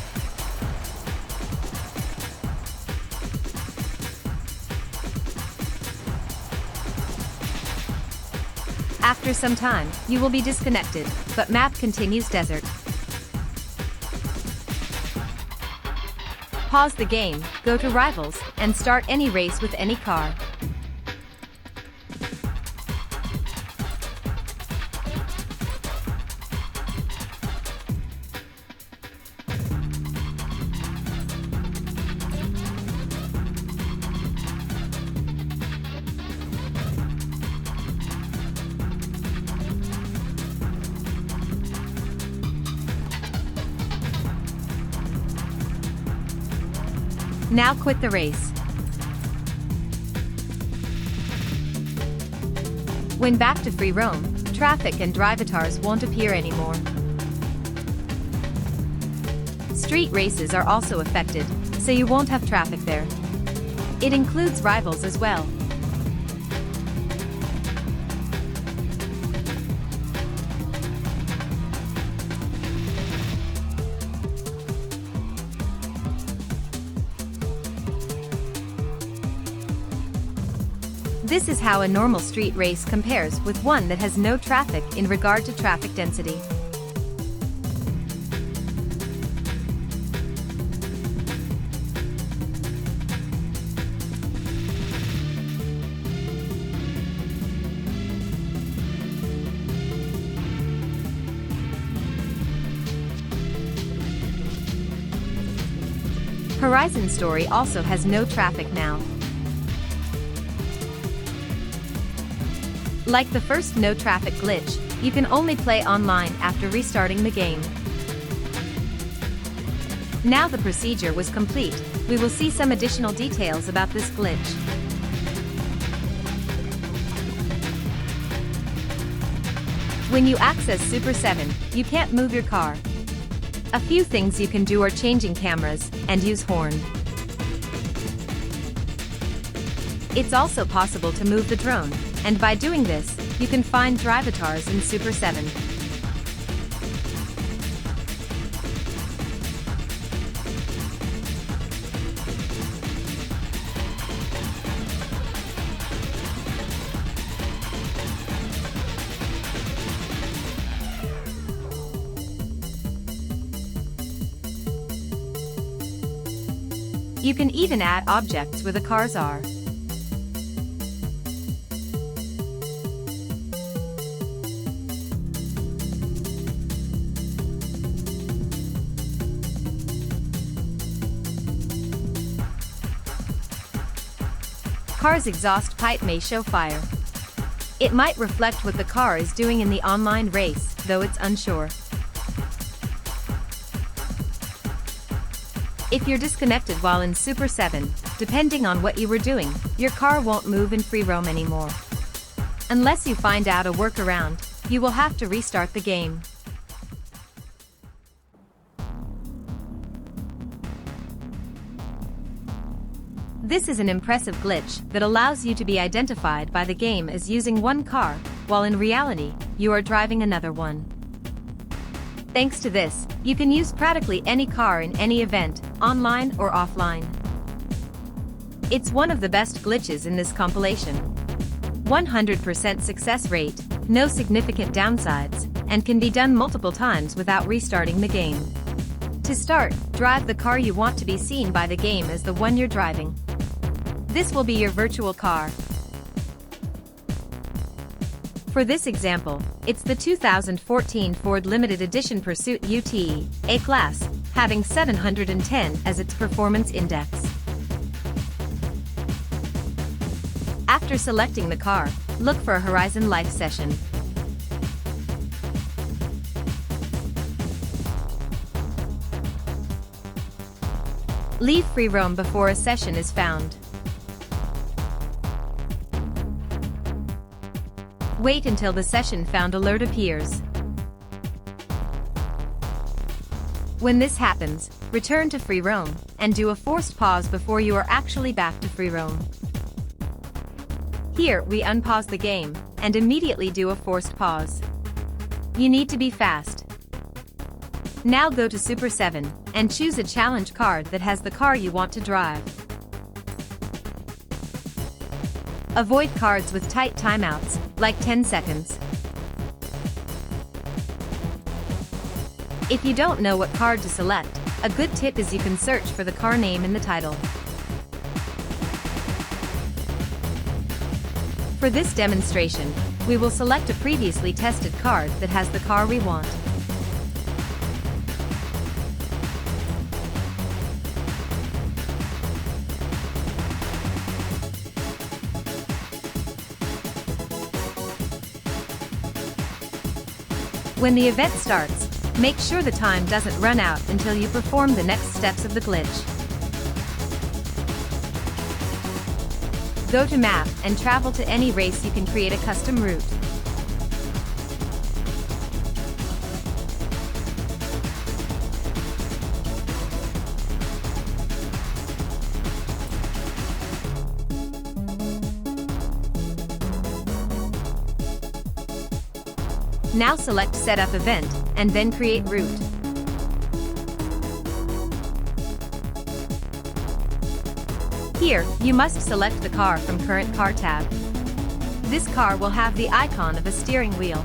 After some time, you will be disconnected, but map continues desert. Pause the game, go to Rivals, and start any race with any car. Now quit the race. When back to free roam, traffic and drivatars won't appear anymore. Street races are also affected, so you won't have traffic there. It includes Rivals as well. This is how a normal street race compares with one that has no traffic in regard to traffic density. Horizon Story also has no traffic now. Like the first no traffic glitch, you can only play online after restarting the game. Now the procedure was complete, we will see some additional details about this glitch. When you access Super 7, you can't move your car. A few things you can do are changing cameras and use horn. It's also possible to move the drone, and by doing this, you can find drivatars in Super 7. You can even add objects where the cars are. Car's exhaust pipe may show fire. It might reflect what the car is doing in the online race, though it's unsure. If you're disconnected while in Super 7, depending on what you were doing, your car won't move in free roam anymore. Unless you find out a workaround, you will have to restart the game. This is an impressive glitch that allows you to be identified by the game as using one car, while in reality, you are driving another one. Thanks to this, you can use practically any car in any event, online or offline. It's one of the best glitches in this compilation. 100% success rate, no significant downsides, and can be done multiple times without restarting the game. To start, drive the car you want to be seen by the game as the one you're driving. This will be your virtual car. For this example, it's the 2014 Ford Limited Edition Pursuit UTE, A-Class, having 710 as its performance index. After selecting the car, look for a Horizon Life session. Leave free roam before a session is found. Wait until the session found alert appears. When this happens, return to free roam, and do a forced pause before you are actually back to free roam. Here, we unpause the game, and immediately do a forced pause. You need to be fast. Now go to Super 7, and choose a challenge card that has the car you want to drive. Avoid cards with tight timeouts, like 10 seconds. If you don't know what card to select, a good tip is you can search for the car name in the title. For this demonstration, we will select a previously tested card that has the car we want. When the event starts, make sure the time doesn't run out until you perform the next steps of the glitch. Go to Map and travel to any race. You can create a custom route. Now select Setup Event, and then create route. Here, you must select the car from Current Car tab. This car will have the icon of a steering wheel.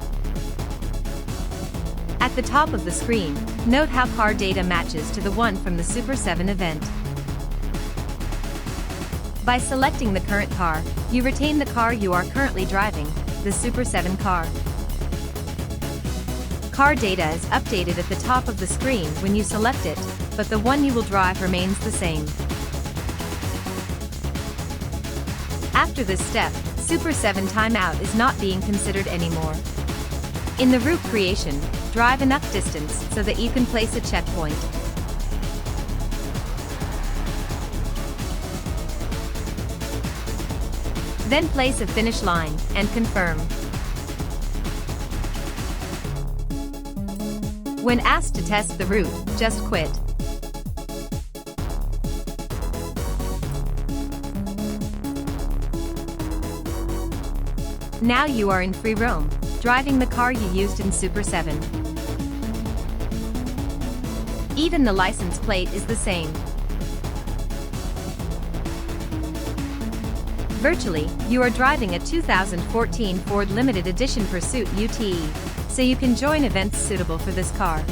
At the top of the screen, note how car data matches to the one from the Super 7 event. By selecting the current car, you retain the car you are currently driving, the Super 7 car. Car data is updated at the top of the screen when you select it, but the one you will drive remains the same. After this step, Super 7 timeout is not being considered anymore. In the route creation, drive enough distance so that you can place a checkpoint. Then place a finish line, and confirm. When asked to test the route, just quit. Now you are in free roam, driving the car you used in Super 7. Even the license plate is the same. Virtually, you are driving a 2014 Ford Limited Edition Pursuit UTE, so you can join events suitable for this car.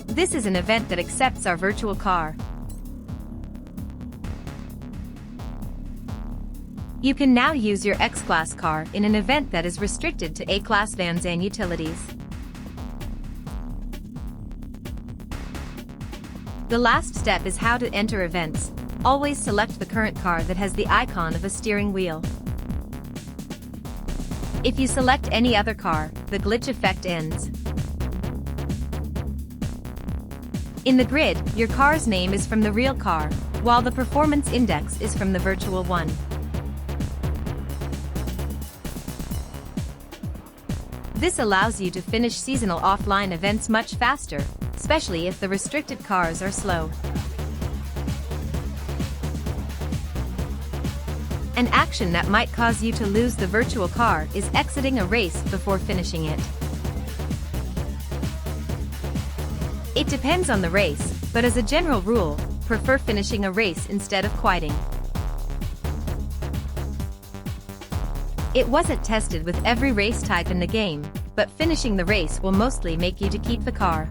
This is an event that accepts our virtual car. You can now use your X-Class car in an event that is restricted to A-Class vans and utilities. The last step is how to enter events. Always select the current car that has the icon of a steering wheel. If you select any other car, the glitch effect ends. In the grid, your car's name is from the real car, while the performance index is from the virtual one. This allows you to finish seasonal offline events much faster, especially if the restricted cars are slow. An action that might cause you to lose the virtual car is exiting a race before finishing it. It depends on the race, but as a general rule, prefer finishing a race instead of quitting. It wasn't tested with every race type in the game, but finishing the race will mostly make you to keep the car.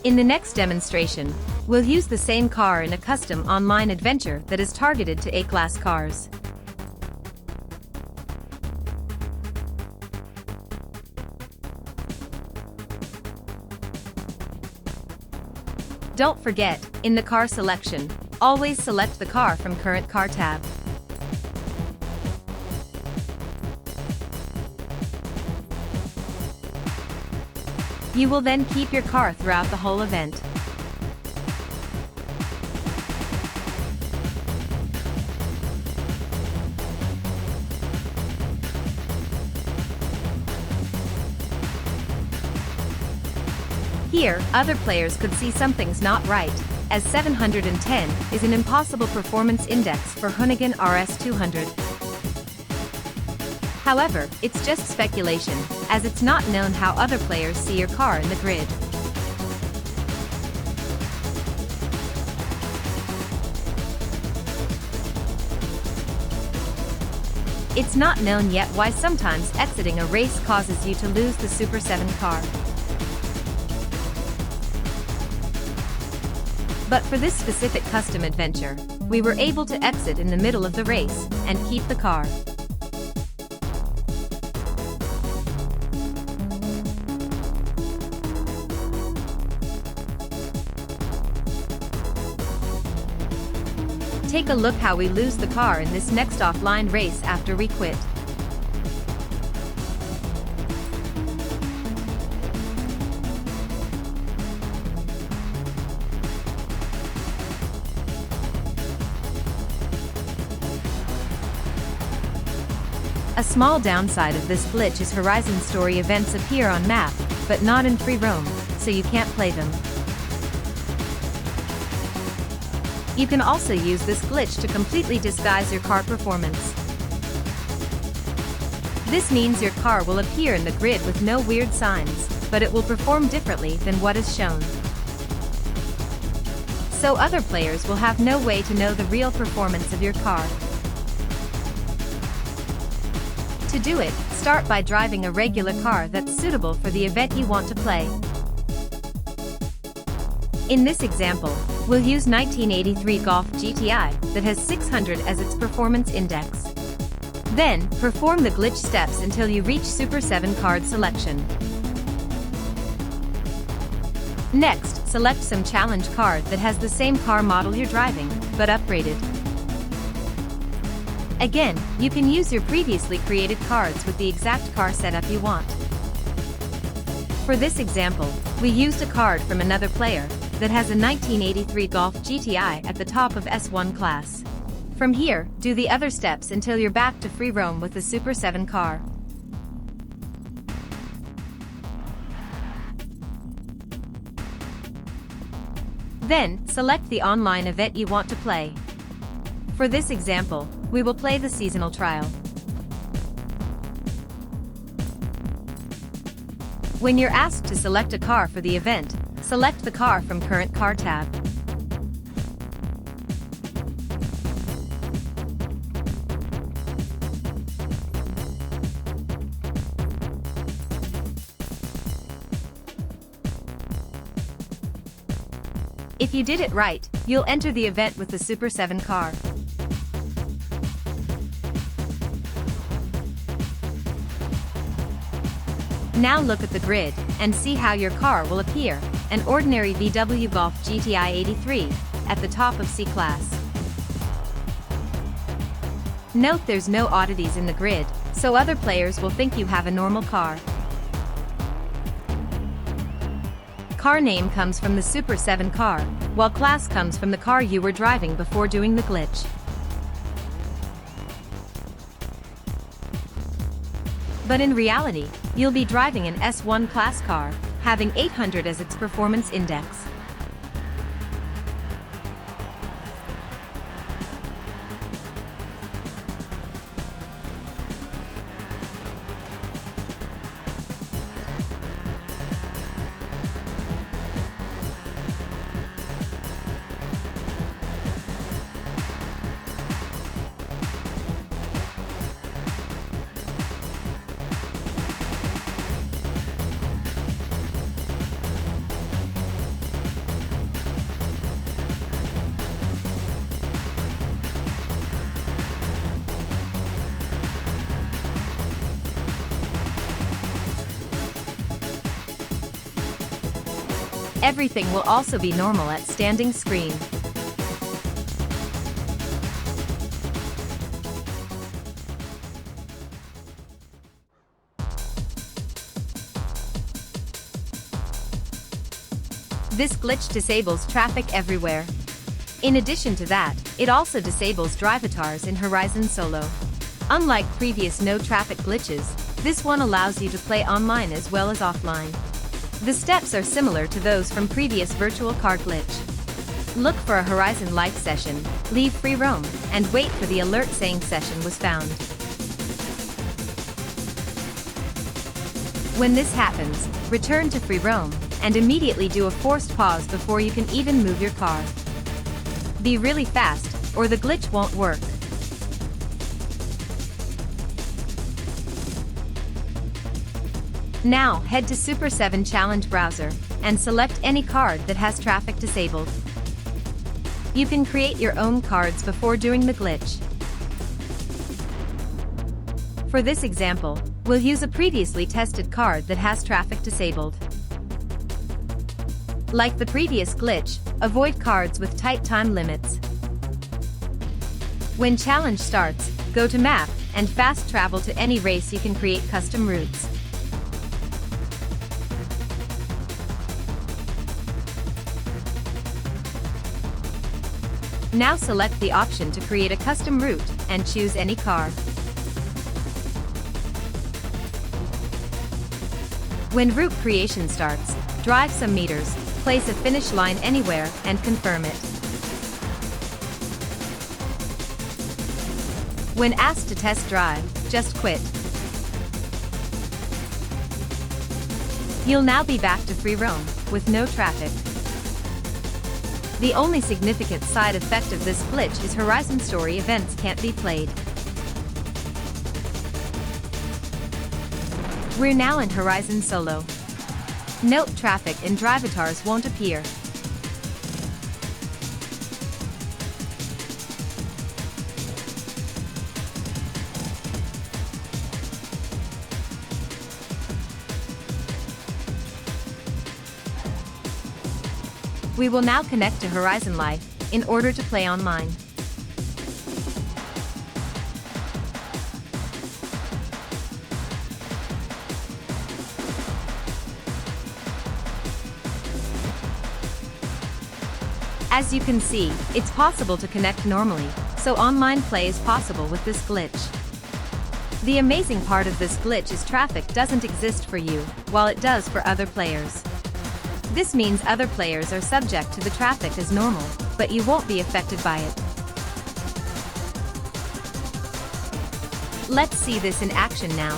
In the next demonstration, we'll use the same car in a custom online adventure that is targeted to A-class cars. Don't forget, in the car selection, always select the car from current car tab. You will then keep your car throughout the whole event. Here, other players could see something's not right, as 710 is an impossible performance index for Hoonigan RS200. However, it's just speculation, as it's not known how other players see your car in the grid. It's not known yet why sometimes exiting a race causes you to lose the Super 7 car. But for this specific custom adventure, we were able to exit in the middle of the race and keep the car. Take a look how we lose the car in this next offline race after we quit. A small downside of this glitch is Horizon story events appear on map, but not in free roam, so you can't play them. You can also use this glitch to completely disguise your car performance. This means your car will appear in the grid with no weird signs, but it will perform differently than what is shown. So other players will have no way to know the real performance of your car. To do it, start by driving a regular car that's suitable for the event you want to play. In this example, we'll use 1983 Golf GTI that has 600 as its performance index. Then, perform the glitch steps until you reach Super 7 card selection. Next, select some challenge card that has the same car model you're driving, but upgraded. Again, you can use your previously created cards with the exact car setup you want. For this example, we used a card from another player that has a 1983 Golf GTI at the top of S1 class. From here, do the other steps until you're back to free roam with the Super 7 car. Then, select the online event you want to play. For this example, we will play the seasonal trial. When you're asked to select a car for the event, select the car from current car tab. If you did it right, you'll enter the event with the Super 7 car. Now look at the grid, and see how your car will appear, an ordinary VW Golf GTI 83, at the top of C-Class. Note there's no oddities in the grid, so other players will think you have a normal car. Car name comes from the Super 7 car, while class comes from the car you were driving before doing the glitch. But in reality, you'll be driving an S1 class car, having 800 as its performance index. Everything will also be normal at standing screen. This glitch disables traffic everywhere. In addition to that, it also disables drivatars in Horizon Solo. Unlike previous no-traffic glitches, this one allows you to play online as well as offline. The steps are similar to those from previous virtual car glitch. Look for a Horizon Life session, leave free roam, and wait for the alert saying session was found. When this happens, return to free roam, and immediately do a forced pause before you can even move your car. Be really fast, or the glitch won't work. Now head to Super 7 Challenge browser, and select any card that has traffic disabled. You can create your own cards before doing the glitch. For this example, we'll use a previously tested card that has traffic disabled. Like the previous glitch, avoid cards with tight time limits. When challenge starts, go to map, and fast travel to any race. You can create custom routes. Now select the option to create a custom route, and choose any car. When route creation starts, drive some meters, place a finish line anywhere, and confirm it. When asked to test drive, just quit. You'll now be back to free roam, with no traffic. The only significant side effect of this glitch is Horizon Story events can't be played. We're now in Horizon Solo. Note traffic and drivatars won't appear. We will now connect to Horizon Life in order to play online. As you can see, it's possible to connect normally, so online play is possible with this glitch. The amazing part of this glitch is traffic doesn't exist for you, while it does for other players. This means other players are subject to the traffic as normal, but you won't be affected by it. Let's see this in action now.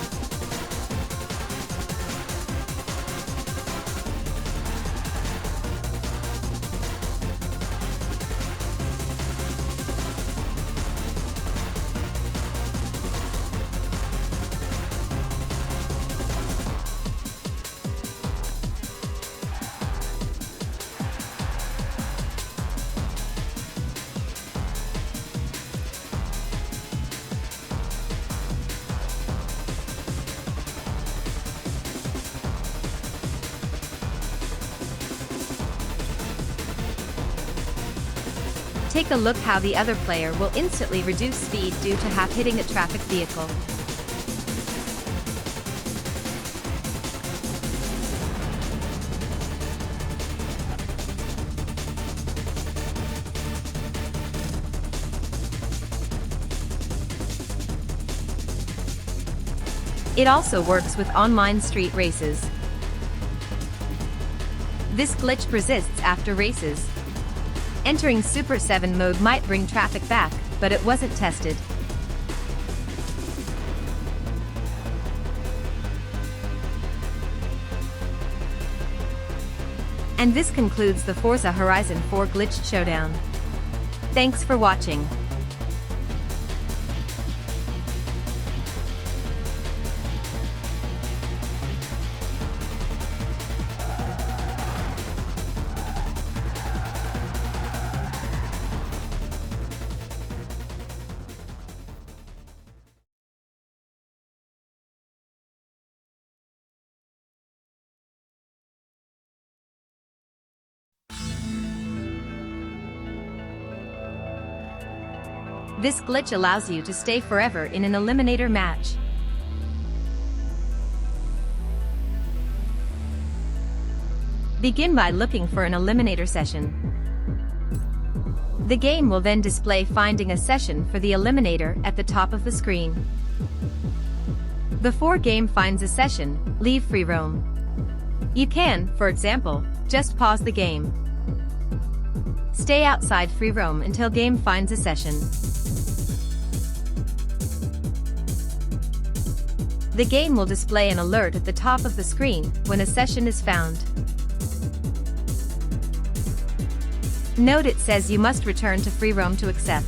Take a look how the other player will instantly reduce speed due to hitting a traffic vehicle. It also works with online street races. This glitch persists after races. Entering Super 7 mode might bring traffic back, but it wasn't tested. And this concludes the Forza Horizon 4 Glitched Showdown. Thanks for watching. This glitch allows you to stay forever in an eliminator match. Begin by looking for an eliminator session. The game will then display finding a session for the eliminator at the top of the screen. Before game finds a session, leave free roam. You can, for example, just pause the game. Stay outside free roam until game finds a session. The game will display an alert at the top of the screen when a session is found. Note it says you must return to free roam to accept.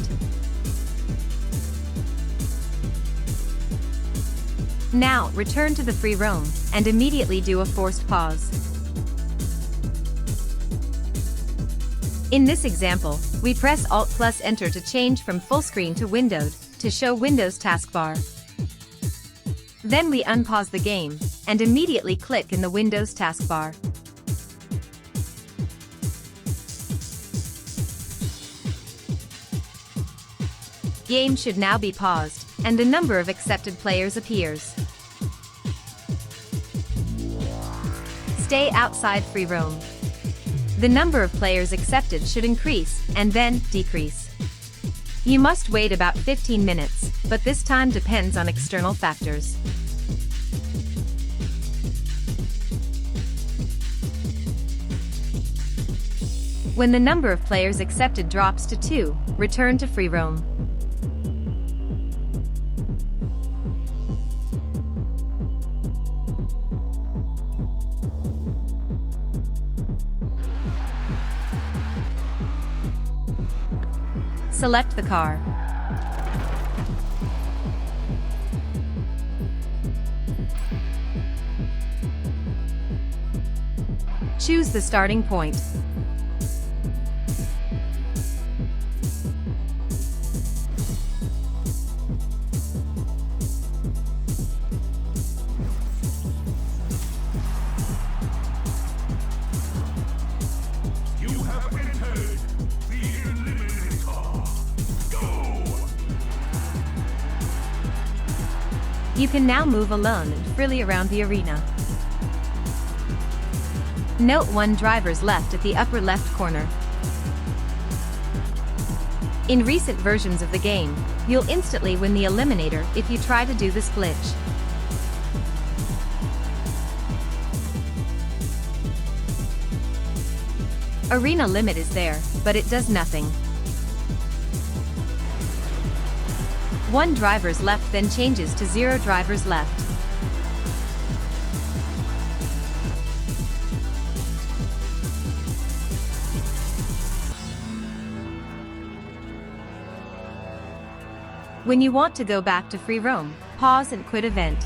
Now, return to the free roam, and immediately do a forced pause. In this example, we press Alt plus Enter to change from full screen to windowed, to show Windows taskbar. Then we unpause the game, and immediately click in the Windows taskbar. Game should now be paused, and a number of accepted players appears. Stay outside free roam. The number of players accepted should increase, and then decrease. You must wait about 15 minutes, but this time depends on external factors. When the number of players accepted drops to 2, return to free roam. Select the car. Choose the starting point. You can now move alone and freely around the arena. Note 1 drivers left at the upper left corner. In recent versions of the game, you'll instantly win the eliminator if you try to do this glitch. Arena limit is there, but it does nothing. 1 drivers left then changes to 0 drivers left. When you want to go back to free roam, pause and quit event.